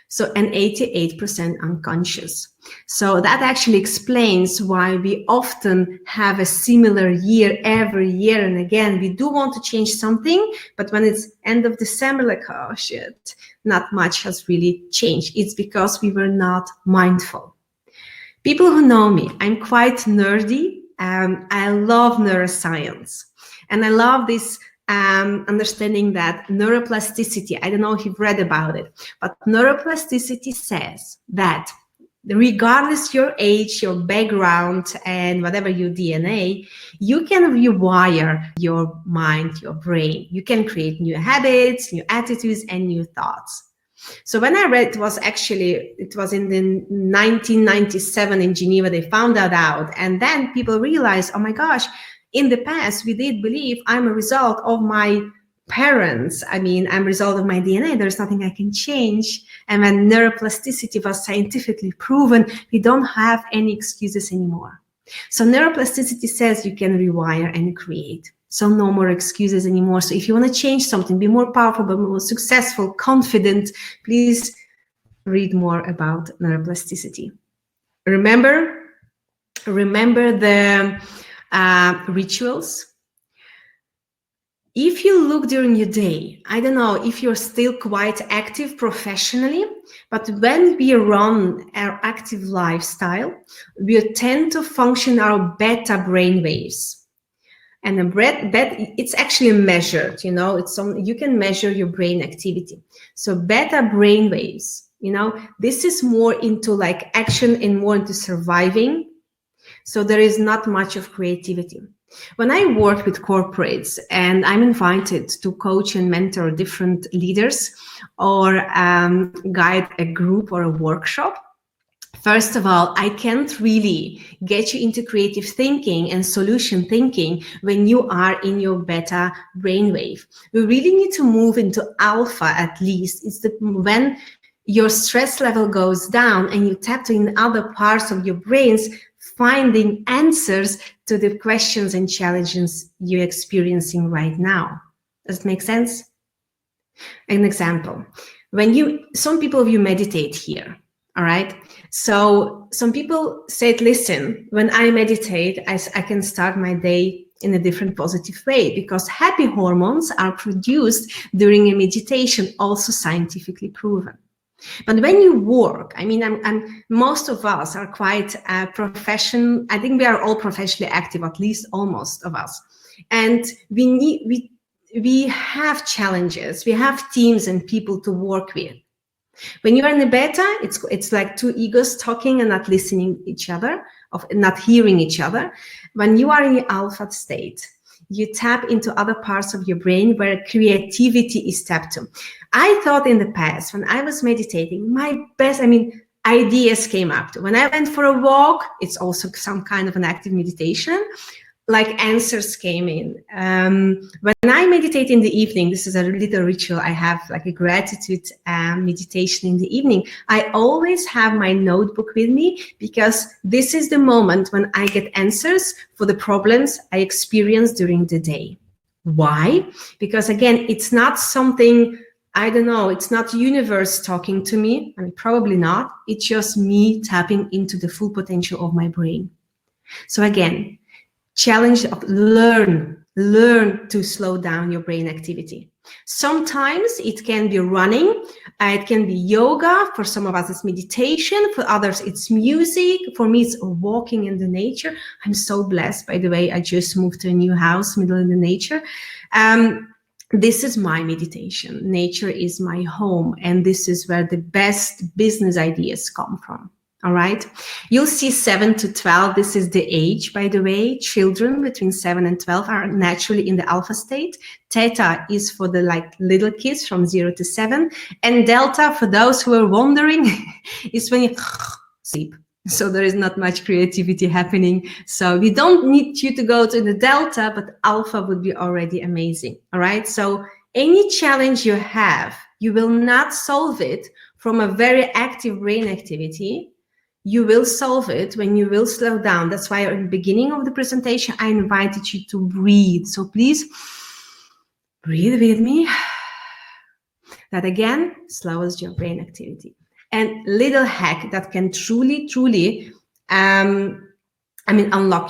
So, and 88% unconscious. So that actually explains why we often have a similar year every year. And again, we do want to change something, but when it's end of December, like, oh shit, not much has really changed. It's because we were not mindful. People who know me, I'm quite nerdy. I love neuroscience. And I love this understanding that neuroplasticity, I don't know if you've read about it, but neuroplasticity says that regardless your age, your background, and whatever your DNA, you can rewire your mind, your brain. You can create new habits, new attitudes, and new thoughts. So when I read, it was in the 1997 in Geneva, they found that out. And then people realized, oh my gosh, in the past, we did believe I'm a result of my parents. I mean, I'm a result of my DNA. There's nothing I can change. And when neuroplasticity was scientifically proven, we don't have any excuses anymore. So neuroplasticity says you can rewire and create. So no more excuses anymore. So if you want to change something, be more powerful, be more successful, confident, please read more about neuroplasticity. Remember the rituals. If you look during your day, I don't know if you're still quite active professionally, but when we run our active lifestyle, we tend to function our beta brain waves. And it's actually measured, you can measure your brain activity. So beta brain waves, this is more into like action and more into surviving. So there is not much of creativity. When I work with corporates and I'm invited to coach and mentor different leaders or guide a group or a workshop, first of all, I can't really get you into creative thinking and solution thinking when you are in your beta brainwave. We really need to move into alpha at least. It's when your stress level goes down and you tap in other parts of your brains, finding answers to the questions and challenges you're experiencing right now. Does it make sense? An example. Some people of you meditate here, all right? So some people said, listen, when I meditate, I can start my day in a different positive way because happy hormones are produced during a meditation, also scientifically proven. But when you work, I mean, most of us are quite professional. I think we are all professionally active, at least almost of us. And we have challenges. We have teams and people to work with. When you are in the beta, it's like two egos talking and not listening each other, not hearing each other. When you are in the alpha state, you tap into other parts of your brain where creativity is tapped to. I thought in the past, when I was meditating, my best, ideas came up. When I went for a walk, it's also some kind of an active meditation, like answers came in. When I meditate in the evening, this is a little ritual I have, like a gratitude meditation in the evening. I always have my notebook with me because this is the moment when I get answers for the problems I experience during the day. Why? Because again, it's not something, I don't know, it's not universe talking to me. Probably not. It's just me tapping into the full potential of my brain. So again, challenge of learn to slow down your brain activity. Sometimes it can be running, it can be yoga. For some of us, it's meditation. For others, it's music. For me, it's walking in the nature. I'm so blessed, by the way. I just moved to a new house, middle in the nature. This is my meditation. Nature is my home, and this is where the best business ideas come from. All right. You'll see 7 to 12. This is the age, by the way. Children between 7 and 12 are naturally in the alpha state. Theta is for the little kids from 0 to 7. And delta, for those who are wondering, is when you sleep. So there is not much creativity happening. So we don't need you to go to the delta, but alpha would be already amazing. All right. So any challenge you have, you will not solve it from a very active brain activity. You will solve it when you will slow down. That's why at the beginning of the presentation, I invited you to breathe. So please breathe with me. That again slows your brain activity. And little hack that can truly, unlock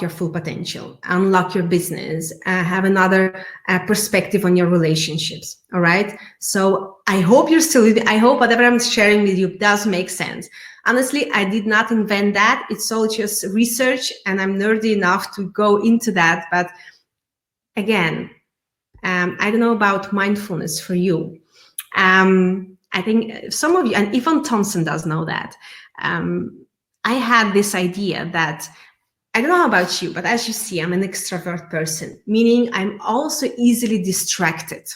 your full potential, unlock your business, have another perspective on your relationships. All right. So I hope you're still with me. I hope whatever I'm sharing with you does make sense. Honestly, I did not invent that. It's all just research, and I'm nerdy enough to go into that. But again, I don't know about mindfulness for you. I think some of you, and Yvonne Thompson does know that. I had this idea that, I don't know about you, but as you see, I'm an extrovert person, meaning I'm also easily distracted.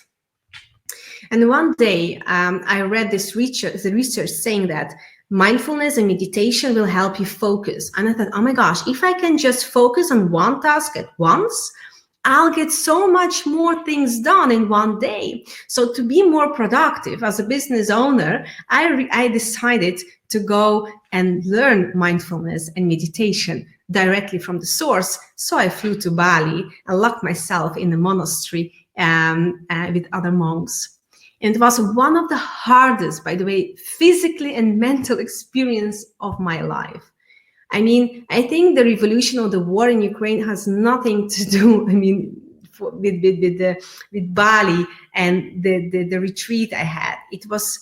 And one day I read this research saying that mindfulness and meditation will help you focus. And I thought, oh my gosh, if I can just focus on one task at once, I'll get so much more things done in one day. So to be more productive as a business owner, I decided to go and learn mindfulness and meditation directly from the source. So I flew to Bali and locked myself in a monastery with other monks. And it was one of the hardest, by the way, physically and mental experience of my life. I think the revolution or the war in Ukraine has nothing to do, with Bali and the retreat I had. It was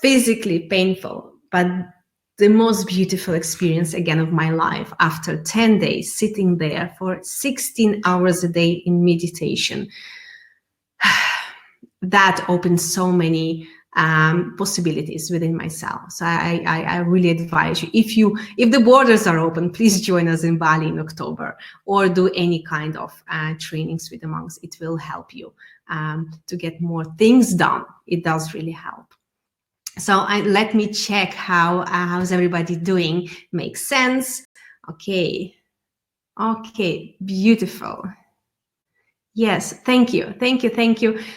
physically painful, but the most beautiful experience again of my life after 10 days sitting there for 16 hours a day in meditation. That opened so many possibilities within myself. So I really advise you, if the borders are open, please join us in Bali in October, or do any kind of trainings with the monks. It will help you to get more things done. It does really help. So let me check how's everybody doing. Makes sense? Okay, beautiful. Yes, thank you.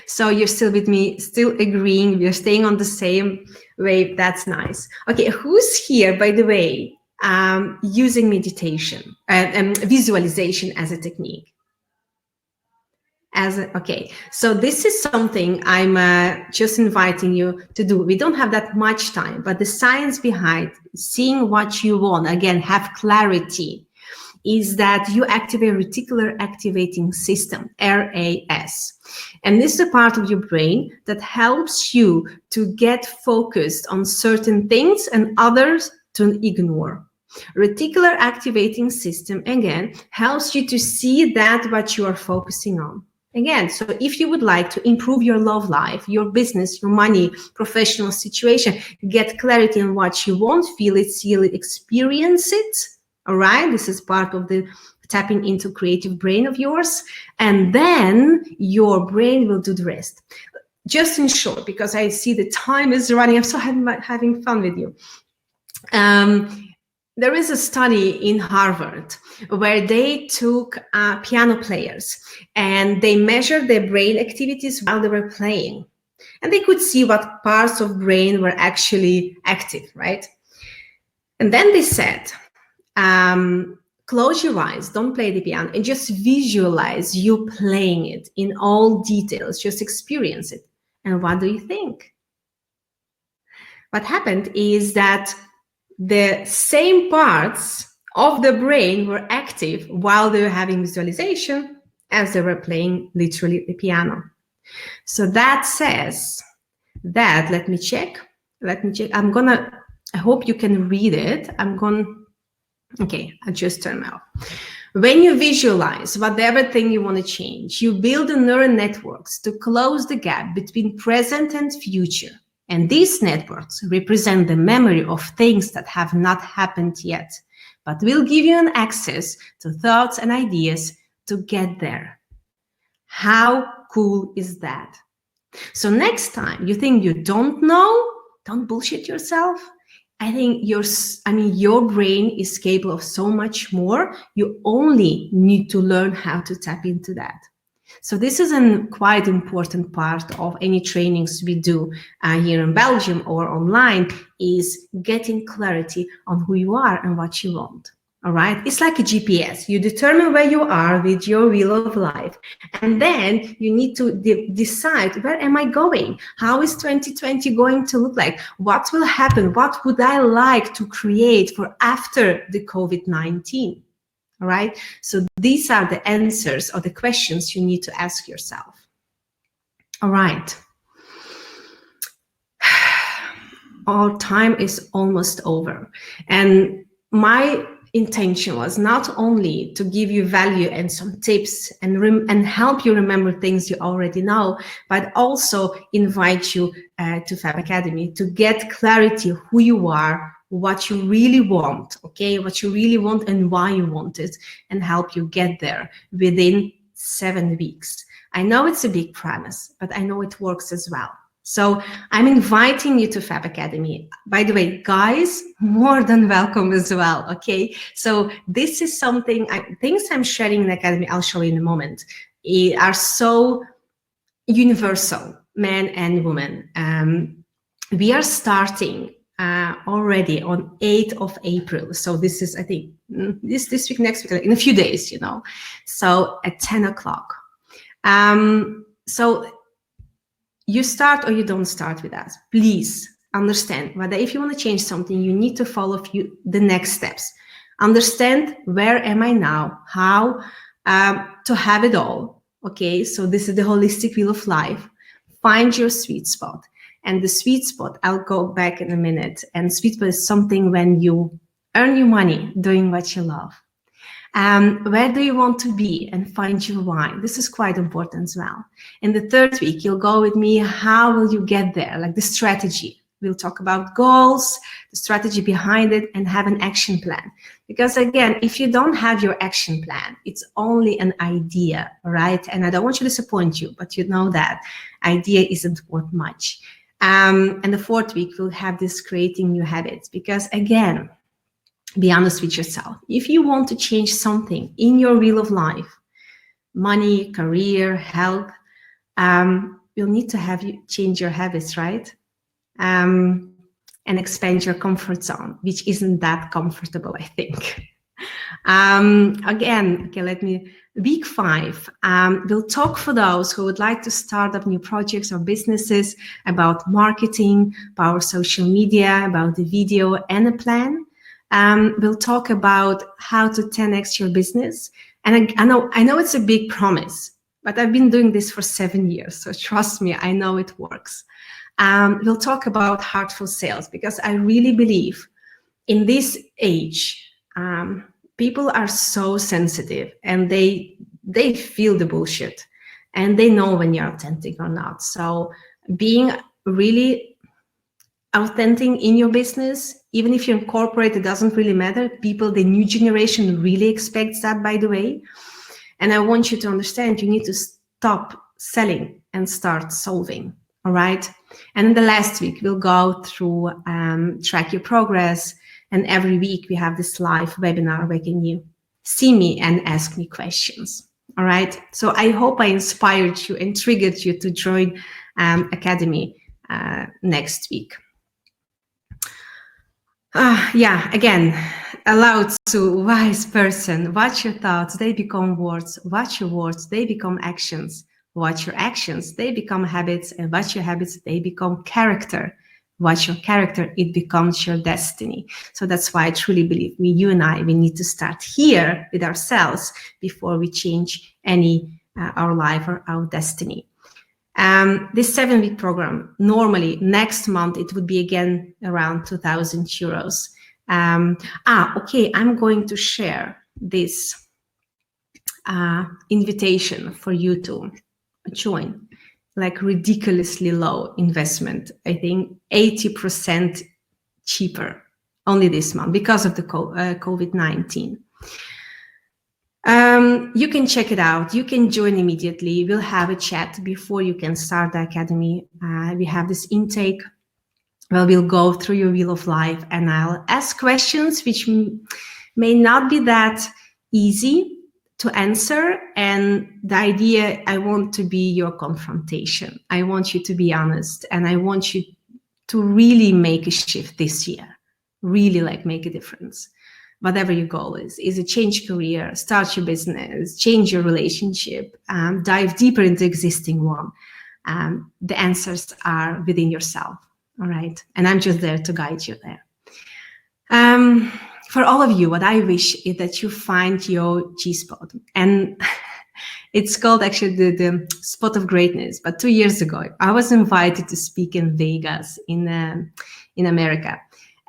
So you're still with me, still agreeing, we're staying on the same wave. That's nice. Okay, who's here, by the way, using meditation and visualization as a technique? Okay, so this is something I'm just inviting you to do. We don't have that much time, but the science behind seeing what you want, again, have clarity, is that you activate reticular activating system, RAS. And this is a part of your brain that helps you to get focused on certain things and others to ignore. Reticular activating system, again, helps you to see that what you are focusing on. Again, so if you would like to improve your love life, your business, your money, professional situation, get clarity on what you want, feel it, see it, experience it, all right? This is part of the tapping into creative brain of yours, and then your brain will do the rest. Just in short, because I see the time is running, I'm so having fun with you. There is a study in Harvard where they took piano players and they measured their brain activities while they were playing. And they could see what parts of brain were actually active, right? And then they said, close your eyes, don't play the piano, and just visualize you playing it in all details, just experience it. And what do you think? What happened is that the same parts of the brain were active while they were having visualization as they were playing literally the piano. So that says that, let me check. I hope you can read it. Okay, I just turn off. When you visualize whatever thing you want to change, you build the neural networks to close the gap between present and future. And these networks represent the memory of things that have not happened yet, but will give you an access to thoughts and ideas to get there. How cool is that? So next time you think you don't know, don't bullshit yourself. I think your brain is capable of so much more. You only need to learn how to tap into that. So this is a quite important part of any trainings we do here in Belgium or online, is getting clarity on who you are and what you want. All right, it's like a GPS. You determine where you are with your wheel of life, and then you need to decide, where am I going? How is 2020 going to look like? What will happen? What would I like to create for after the COVID-19? All right, so these are the answers or the questions you need to ask yourself. All right, our time is almost over, and my intention was not only to give you value and some tips and help you remember things you already know, but also invite you to FAB Academy to get clarity who you are, what you really want, okay, what you really want and why you want it, and help you get there within 7 weeks. I know it's a big promise, but I know it works as well. So I'm inviting you to FAB Academy. By the way, guys, more than welcome as well, okay? So this is something, things I'm sharing in the Academy, I'll show you in a moment, are so universal, men and women. We are starting already on 8th of April. So this is, I think, this week, next week, in a few days, you know. So at 10 o'clock. So you start or you don't start with us. Please understand whether if you want to change something, you need to follow the next steps. Understand, where am I now? How to have it all. Okay, so this is the holistic wheel of life. Find your sweet spot. And the sweet spot, I'll go back in a minute. And sweet spot is something when you earn your money doing what you love. Where do you want to be, and find your why? This is quite important as well. In the 3rd week, you'll go with me, how will you get there? Like the strategy. We'll talk about goals, the strategy behind it, and have an action plan. Because again, if you don't have your action plan, it's only an idea, right? And I don't want you to disappoint you, but you know that idea isn't worth much. And the 4th week, we'll have this creating new habits. Because again, be honest with yourself. If you want to change something in your wheel of life, money, career, health, you'll need to have you change your habits, right? And expand your comfort zone, which isn't that comfortable, I think. Again, okay, week 5, we'll talk for those who would like to start up new projects or businesses about marketing, about social media, about the video and a plan. We'll talk about how to 10x your business. And I know it's a big promise, but I've been doing this for 7 years. So trust me, I know it works. We'll talk about heartful sales, because I really believe in this age, people are so sensitive and they feel the bullshit. and they know when you're authentic or not. So being really authentic in your business, even if you're in corporate, it doesn't really matter. People, the new generation really expects that, by the way. And I want you to understand, you need to stop selling and start solving. All right. And in the last week, we'll go through track your progress. And every week we have this live webinar where can you see me and ask me questions. All right. So I hope I inspired you and triggered you to join Academy next week. Yeah, again, allow to wise person, watch your thoughts, they become words, watch your words, they become actions, watch your actions, they become habits, and watch your habits, they become character. Watch your character, it becomes your destiny. So that's why I truly believe you and I, we need to start here with ourselves before we change our life or our destiny. This 7-week program, normally next month, it would be again around 2,000 euros. Okay, I'm going to share this invitation for you to join, like ridiculously low investment. I think 80% cheaper only this month because of the COVID-19. You can check it out. You can join immediately. We'll have a chat before you can start the academy. We have this intake where we'll go through your wheel of life and I'll ask questions which may not be that easy to answer. And the idea, I want to be your confrontation. I want you to be honest and I want you to really make a shift this year, really like make a difference. Whatever your goal is it change career, start your business, change your relationship, dive deeper into existing one. The answers are within yourself, all right? And I'm just there to guide you there. For all of you, what I wish is that you find your G-spot. And it's called actually the spot of greatness. But 2 years ago, I was invited to speak in Vegas in America.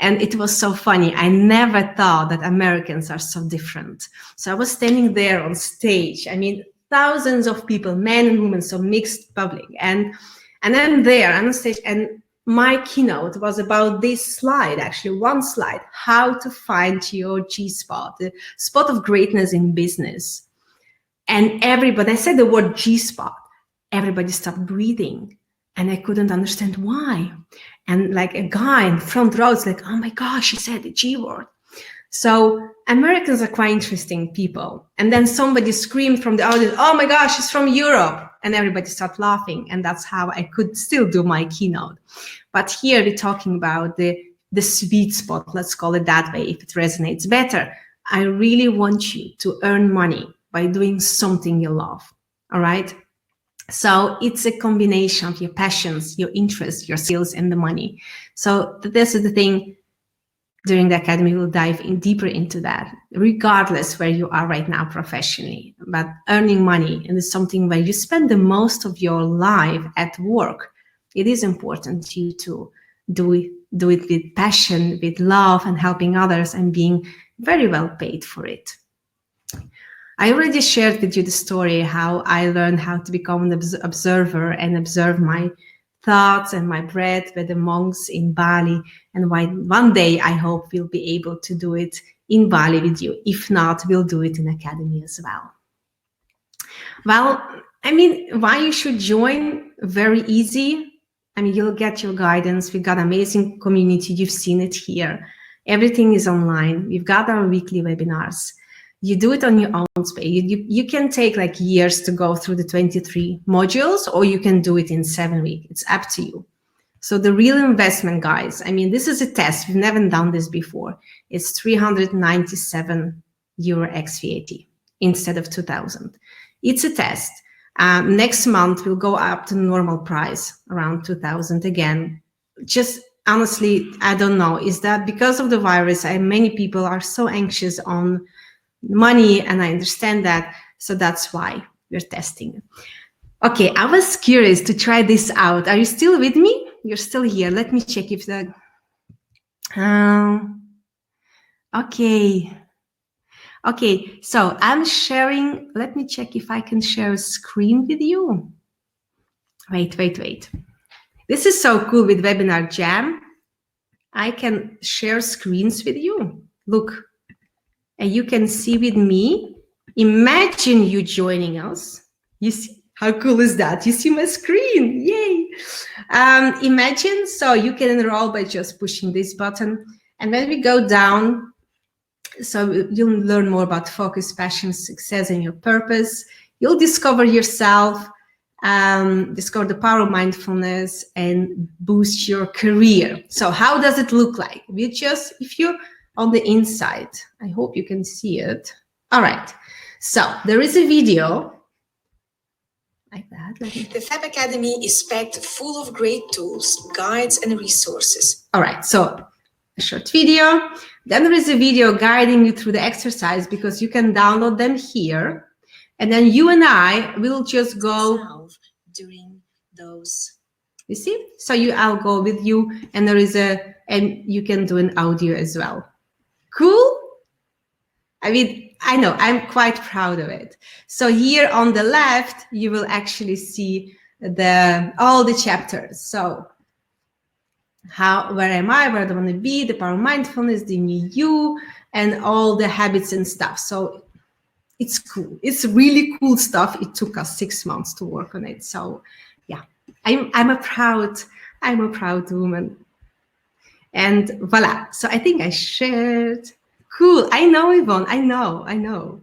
And it was so funny. I never thought that Americans are so different. So I was standing there on stage. I mean, thousands of people, men and women, so mixed public. And I'm there on stage. And my keynote was about this slide, actually one slide, how to find your G-spot, the spot of greatness in business. And everybody, I said the word G-spot, everybody stopped breathing. And I couldn't understand why. And like a guy in front row, it's like, oh my gosh, he said the G word. So Americans are quite interesting people. And then somebody screamed from the audience, oh my gosh, he's from Europe. And everybody started laughing. And that's how I could still do my keynote. But here we're talking about the sweet spot, let's call it that way, if it resonates better. I really want you to earn money by doing something you love, all right? So it's a combination of your passions, your interests, your skills, and the money. So this is the thing. During the academy, we'll dive in deeper into that, regardless where you are right now professionally. But earning money, and it's something where you spend the most of your life at work. It is important to you to do it with passion, with love, and helping others, and being very well paid for it. I already shared with you the story how I learned how to become an observer and observe my thoughts and my breath with the monks in Bali. And one day I hope we'll be able to do it in Bali with you. If not, we'll do it in Academy as well. Well, I mean, why you should join? Very easy. I mean, you'll get your guidance. We've got amazing community. You've seen it here. Everything is online. We've got our weekly webinars. You do it on your own space. You can take like years to go through the 23 modules, or you can do it in 7 weeks. It's up to you. So the real investment, guys, I mean, this is a test. We've never done this before. It's 397 euro ex VAT instead of 2,000. It's a test. Next month, we'll go up to normal price, around 2,000 again. Just honestly, I don't know. Is that because of the virus? Many people are so anxious on money, and I understand that, so that's why we're testing it. Okay, I was curious to try this out. Are you still with me? You're still here. Let me check if the okay. Okay, so I'm sharing, let me check if I can share a screen with you. Wait. This is so cool with Webinar Jam. I can share screens with you. Look, and you can see with me. Imagine you joining us. You see, how cool is that? You see my screen, yay. Imagine, so you can enroll by just pushing this button. And when we go down, so you'll learn more about focus, passion, success, and your purpose. You'll discover yourself, discover the power of mindfulness, and boost your career. So how does it look like? If you're on the inside, I hope you can see it. All right. So there is a video like that. The FAB Academy is packed full of great tools, guides, and resources. All right. So a short video. Then there is a video guiding you through the exercise, because you can download them here. And then you and I will just go during those. You see? So I'll go with you, and and you can do an audio as well. Cool? I mean, I know, I'm quite proud of it. So here on the left, you will actually see all the chapters. So where am I, where do I want to be, the power of mindfulness, the new you, and all the habits and stuff. So it's cool. It's really cool stuff. It took us 6 months to work on it. So yeah, I'm a proud woman. And voila. So I think I shared. Cool. I know, Yvonne. I know.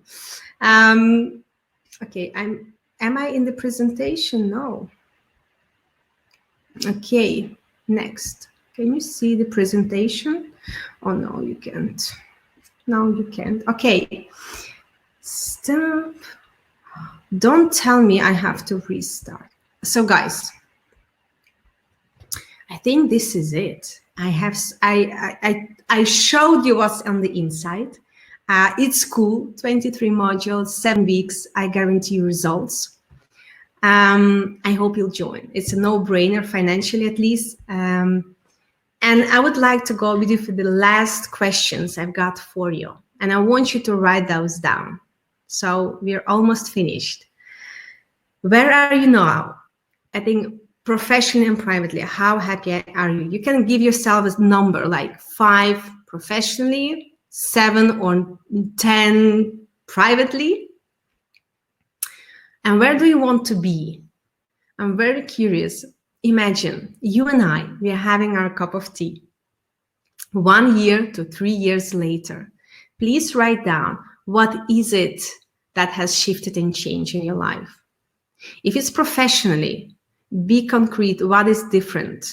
Okay. Am I in the presentation? No. Okay. Next. Can you see the presentation? Oh, no, you can't. No, you can't. Okay. Stop. Don't tell me I have to restart. So guys, I think this is it. I showed you what's on the inside. It's cool, 23 modules, 7 weeks. I guarantee you results. I hope you'll join. It's a no-brainer financially, at least. And I would like to go with you for the last questions I've got for you. And I want you to write those down. So we're almost finished. Where are you now? I think professionally and privately, how happy are you? You can give yourself a number like 5 professionally, 7 or 10 privately. And where do you want to be? I'm very curious. Imagine you and I, we are having our cup of tea. 1 year to 3 years later, please write down, what is it that has shifted and changed in your life? If it's professionally, be concrete. What is different?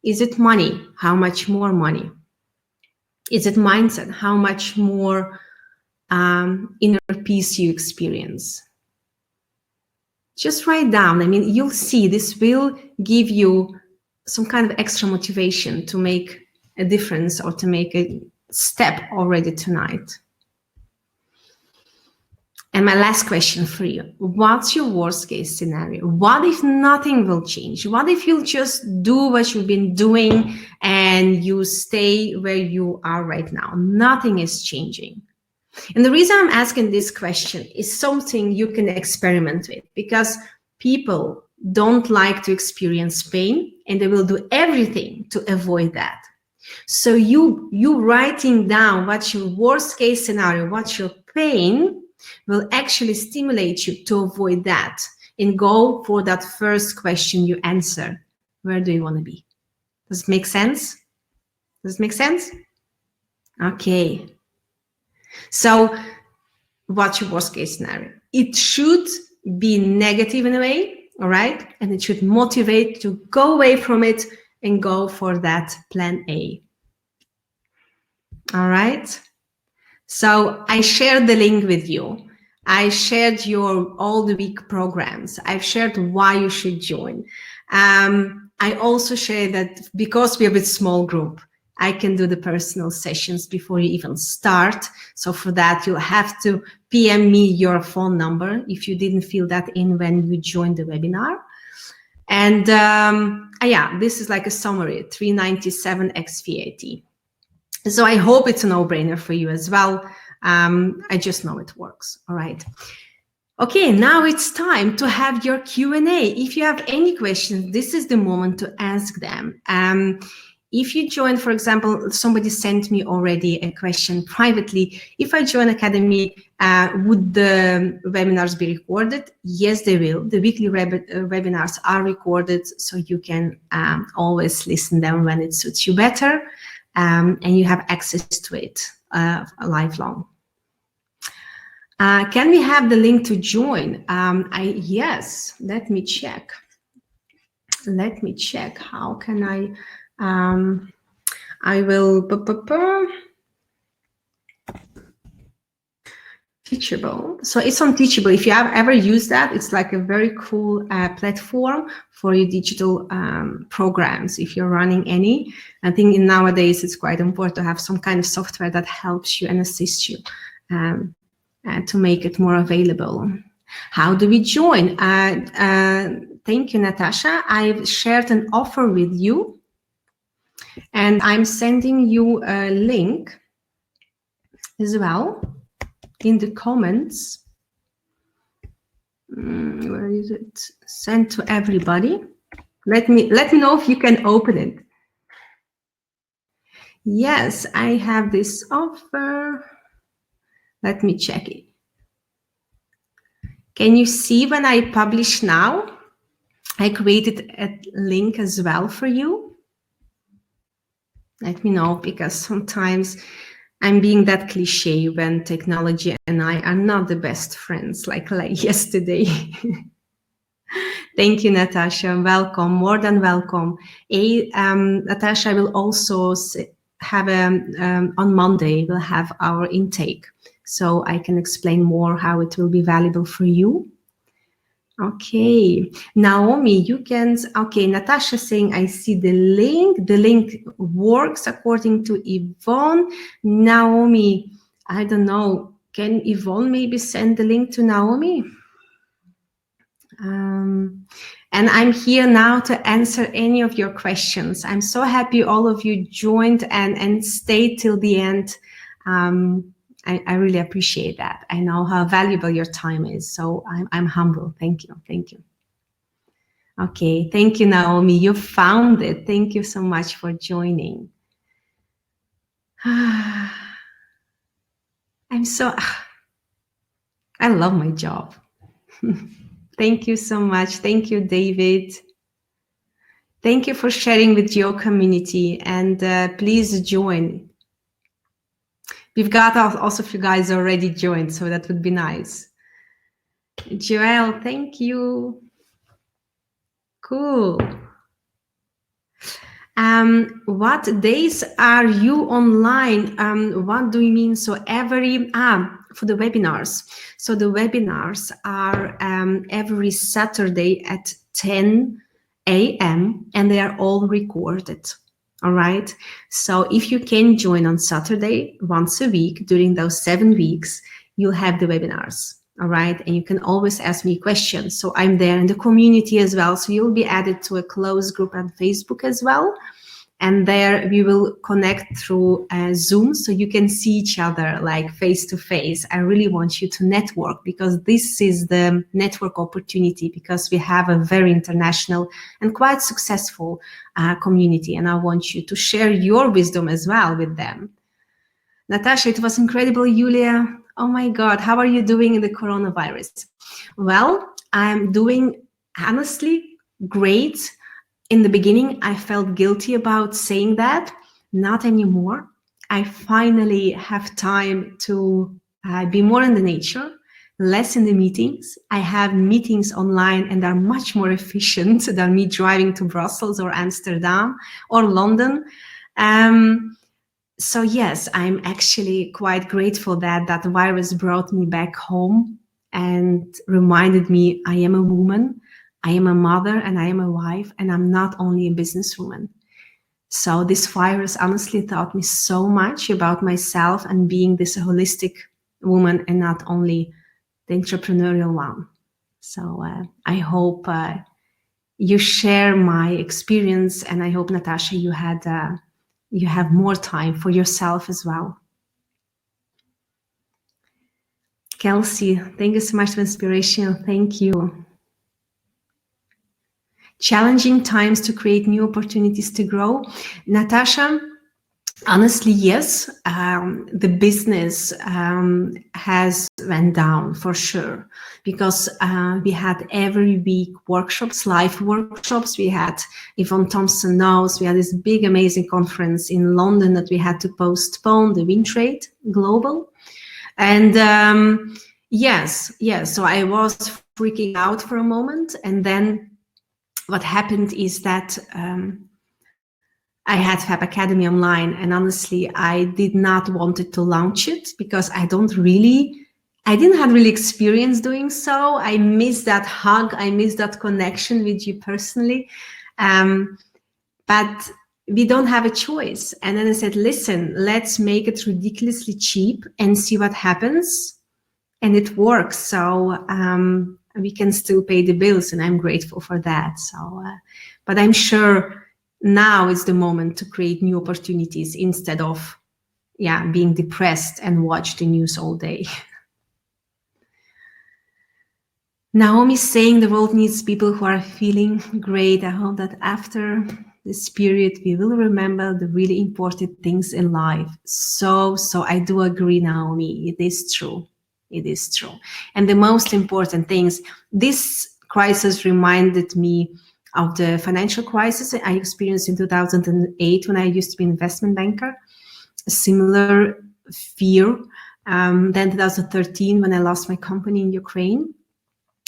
Is it money? How much more money? Is it mindset? How much more inner peace you experience? Just write down. I mean, you'll see this will give you some kind of extra motivation to make a difference or to make a step already tonight. And my last question for you, what's your worst case scenario? What if nothing will change? What if you'll just do what you've been doing and you stay where you are right now? Nothing is changing. And the reason I'm asking this question is something you can experiment with, because people don't like to experience pain and they will do everything to avoid that. So you writing down what's your worst case scenario, what's your pain, will actually stimulate you to avoid that and go for that first question you answer. Where do you want to be? Does it make sense? Does it make sense? Okay. So what's your worst case scenario? It should be negative in a way, all right? And it should motivate to go away from it and go for that plan A. All right? So I shared the link with you. I shared your all the week programs. I've shared why you should join. I also share that because we're a small group, I can do the personal sessions before you even start. So for that, you'll have to PM me your phone number if you didn't fill that in when you joined the webinar. And yeah, this is like a summary, $397 ex VAT. So I hope it's a no-brainer for you as well. I just know it works. All right. Okay, now it's time to have your Q&A. If you have any questions, this is the moment to ask them. If you join, for example, somebody sent me already a question privately. If I join Academy, would the webinars be recorded? Yes, they will. The weekly webinars are recorded, so you can always listen them when it suits you better, and you have access to it lifelong. Can we have the link to join? Yes, let me check. Let me check. How can I? I will. Teachable. So it's on Teachable. If you have ever used that, it's like a very cool platform for your digital programs. If you're running any, I think nowadays it's quite important to have some kind of software that helps you and assists you to make it more available. How do we join? Thank you, Natasha. I've shared an offer with you, and I'm sending you a link as well in the comments. Where is it? Sent to everybody. Let me know if you can open it. Yes, I have this offer. Let me check it. Can you see when I publish now? I created a link as well for you. Let me know, because sometimes I'm being that cliche when technology and I are not the best friends, like yesterday. Thank you, Natasha. Welcome, more than welcome. Natasha, I will also have on Monday, we'll have our intake, so I can explain more how it will be valuable for you. Okay, Naomi, you can, okay, Natasha saying, I see the link. The link works according to Yvonne. Naomi, I don't know, can Yvonne maybe send the link to Naomi? And I'm here now to answer any of your questions. I'm so happy all of you joined and stayed till the end. I really appreciate that. I know how valuable your time is, so I'm humble. Thank you. Thank you. Okay, thank you, Naomi. You found it. Thank you so much for joining. I love my job. Thank you so much. Thank you, David. Thank you for sharing with your community, and please join. We've got also a few guys already joined, so that would be nice. Joel, thank you. Cool. What days are you online? What do you mean? So for the webinars. So the webinars are every Saturday at 10 a.m. and they are all recorded. All right. So if you can join on Saturday once a week during those 7 weeks, you'll have the webinars. All right. And you can always ask me questions. So I'm there in the community as well. So you'll be added to a closed group on Facebook as well. And there we will connect through Zoom, so you can see each other like face to face. I really want you to network, because this is the network opportunity, because we have a very international and quite successful community. And I want you to share your wisdom as well with them. Natasha, it was incredible. Yulia, oh my God, how are you doing in the coronavirus? Well, I'm doing honestly great. In the beginning, I felt guilty about saying that. Not anymore. I finally have time to be more in the nature, less in the meetings. I have meetings online and they're much more efficient than me driving to Brussels or Amsterdam or London. So yes, I'm actually quite grateful that that virus brought me back home and reminded me I am a woman, I am a mother, and I am a wife, and I'm not only a businesswoman. So this virus honestly taught me so much about myself and being this holistic woman and not only the entrepreneurial one. So I hope you share my experience, and I hope, Natasha, you have more time for yourself as well. Kelsey, thank you so much for inspiration. Thank you. Challenging times to create new opportunities to grow. Natasha, honestly, yes, the business has went down for sure, because we had every week workshops, live workshops. We had, Yvonne Thompson knows, we had this big, amazing conference in London that we had to postpone, the WinTrade Global. And yes, so I was freaking out for a moment. And then what happened is that I had FAB Academy online, and honestly, I did not want to launch it because I didn't have really experience doing so. I miss that hug. I miss that connection with you personally. But we don't have a choice. And then I said, listen, let's make it ridiculously cheap and see what happens. And it works. So we can still pay the bills, and I'm grateful for that. So, but I'm sure now is the moment to create new opportunities instead of, being depressed and watch the news all day. Naomi's saying the world needs people who are feeling great. I hope that after this period, we will remember the really important things in life. So I do agree, Naomi. It is true. It is true. And the most important things, this crisis reminded me of the financial crisis I experienced in 2008 when I used to be an investment banker. A similar fear. Then 2013 when I lost my company in Ukraine.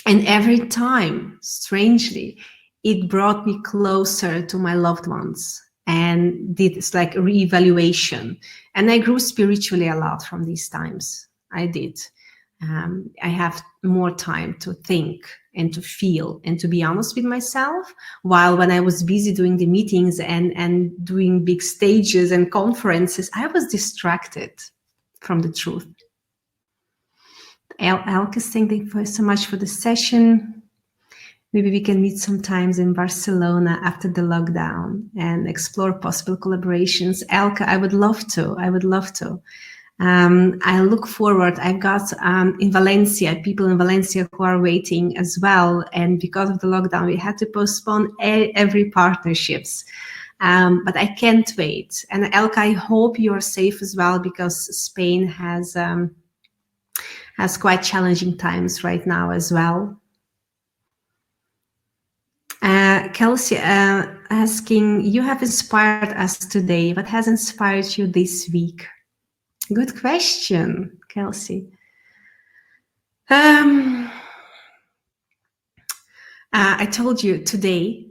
And every time, strangely, it brought me closer to my loved ones and did this like reevaluation. And I grew spiritually a lot from these times. I did. I have more time to think and to feel and to be honest with myself. While when I was busy doing the meetings and doing big stages and conferences, I was distracted from the truth. Elke, thank you so much for the session. Maybe we can meet sometimes in Barcelona after the lockdown and explore possible collaborations. Elke, I would love to. I look forward. I've got in Valencia, people in Valencia who are waiting as well. And because of the lockdown, we had to postpone every partnerships. But I can't wait. And Elke, I hope you are safe as well, because Spain has quite challenging times right now as well. Kelsey asking, you have inspired us today. What has inspired you this week? Good question, Kelsey. I told you today,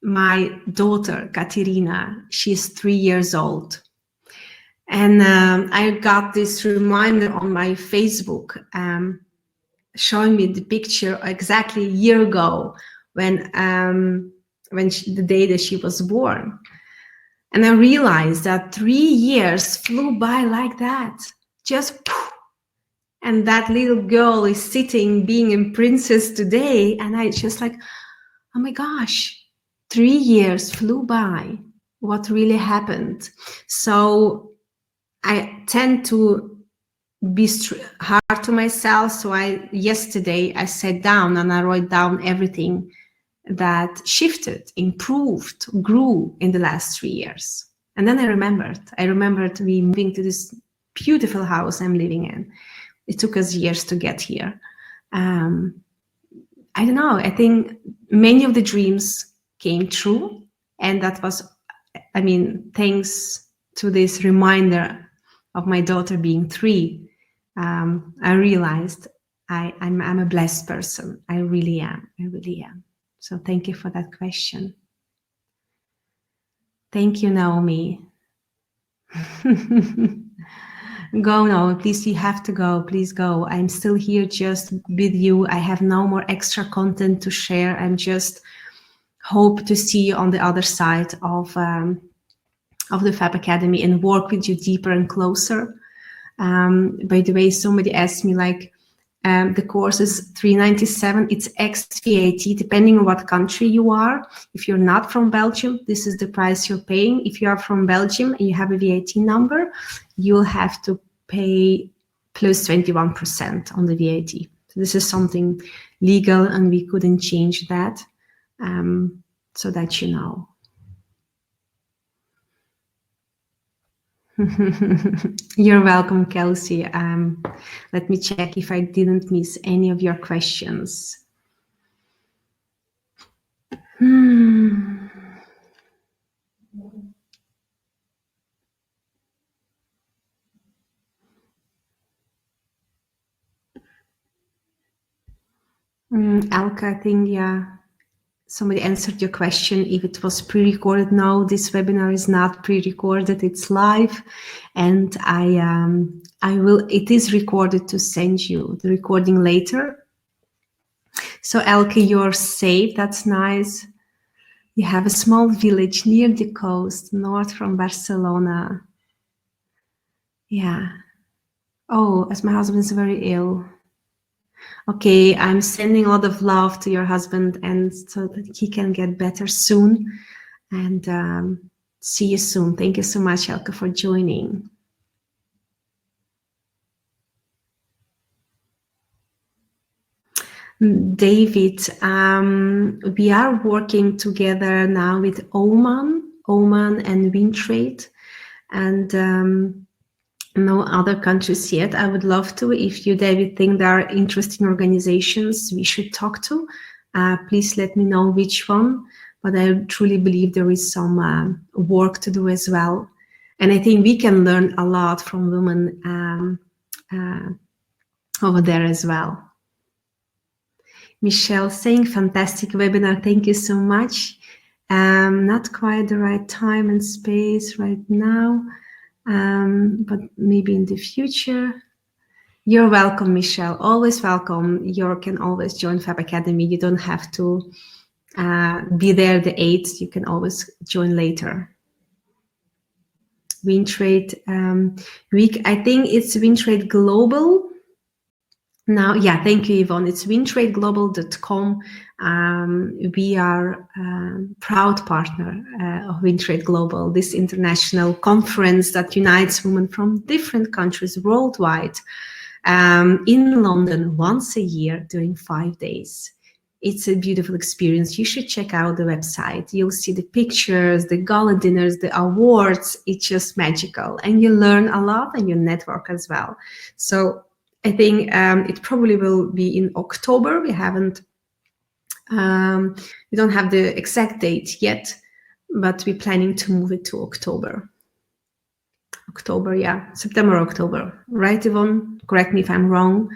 my daughter, Katerina, she's 3 years old. And I got this reminder on my Facebook showing me the picture exactly a year ago when the day that she was born. And I realized that 3 years flew by like that, just poof. And that little girl is sitting, being a princess today. And I just like, oh my gosh, 3 years flew by. What really happened? So I tend to be hard to myself. So yesterday I sat down and I wrote down everything that shifted, improved, grew in the last 3 years. And then I remembered me moving to this beautiful house I'm living in. It took us years to get here. I don't know, I think many of the dreams came true. And that was, thanks to this reminder of my daughter being 3, I realized I'm a blessed person. I really am. So thank you for that question. Thank you, Naomi. Go, Naomi, please, you have to go. Please go. I'm still here just with you. I have no more extra content to share. I'm just hope to see you on the other side of the FAB Academy and work with you deeper and closer. By the way, somebody asked me the course is $397. It's ex VAT, depending on what country you are. If you're not from Belgium, this is the price you're paying. If you are from Belgium and you have a VAT number, you'll have to pay plus 21% on the VAT. So this is something legal and we couldn't change that, so that you know. You're welcome, Kelsey. Let me check if I didn't miss any of your questions. Elke, I think, yeah, somebody answered your question if it was pre-recorded. No, this webinar is not pre-recorded, it's live, and it is recorded to send you the recording later. So Elke, you're safe, that's nice. You have a small village near the coast, north from Barcelona. Yeah. Oh, as my husband is very ill. Okay, I'm sending a lot of love to your husband, and so that he can get better soon. And see you soon. Thank you so much, Elke, for joining. David, we are working together now with Oman and Wintrade, and no other countries yet. I would love to. If you, David, think there are interesting organizations we should talk to, please let me know which one. But I truly believe there is some work to do as well. And I think we can learn a lot from women over there as well. Michelle saying, fantastic webinar. Thank you so much. Not quite the right time and space right now. But maybe in the future. You're welcome, Michelle. Always welcome. You can always join FAB Academy. You don't have to be there the 8th. You can always join later. Wintrade week. I think it's Wintrade Global. Now, yeah, thank you, Yvonne. It's wintradeglobal.com. We are a proud partner of Wintrade Global, this international conference that unites women from different countries worldwide in London once a year during 5 days. It's a beautiful experience. You should check out the website. You'll see the pictures, the gala dinners, the awards. It's just magical. And you learn a lot and you network as well. So I think it probably will be in October. We haven't, we don't have the exact date yet, but we're planning to move it to October. October, yeah, September, October. Right, Yvonne? Correct me if I'm wrong.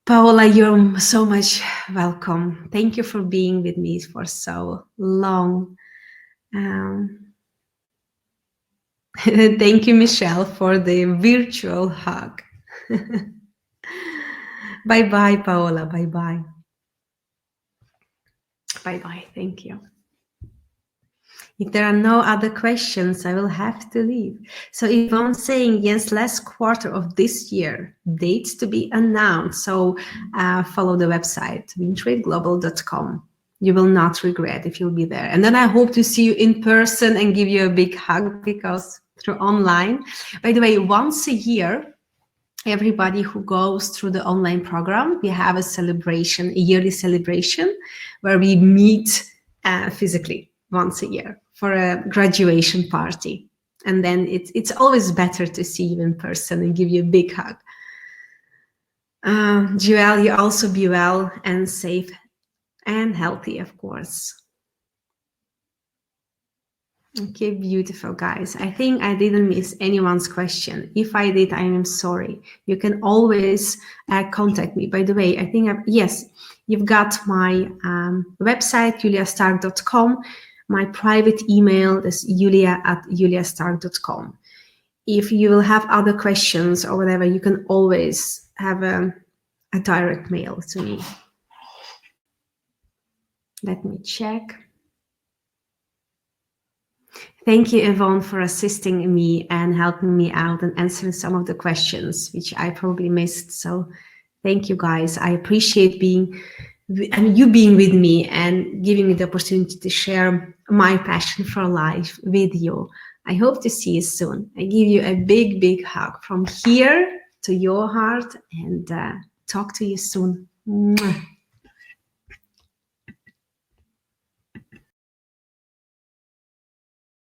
Paola, you're so much welcome. Thank you for being with me for so long. Thank you, Michelle, for the virtual hug. Bye-bye, Paola. Bye-bye. Bye-bye. Thank you. If there are no other questions, I will have to leave. So Yvonne saying, yes, last quarter of this year, dates to be announced. So follow the website, wintradeglobal.com. You will not regret if you'll be there. And then I hope to see you in person and give you a big hug, because through online. By the way, once a year, everybody who goes through the online program, we have a celebration, a yearly celebration, where we meet physically once a year for a graduation party. And then it's always better to see you in person and give you a big hug. Joelle, you also be well and safe and healthy, of course. Okay, beautiful, guys. I think I didn't miss anyone's question. If I did, I am sorry. You can always contact me. By the way, I think, yes, you've got my website, yuliastark.com. My private email is yulia@yuliastark.com. If you will have other questions or whatever, you can always have a direct mail to me. Let me check. Thank you, Yvonne, for assisting me and helping me out and answering some of the questions, which I probably missed. So thank you, guys. I appreciate you being with me and giving me the opportunity to share my passion for life with you. I hope to see you soon. I give you a big, big hug from here to your heart, and talk to you soon. Mwah.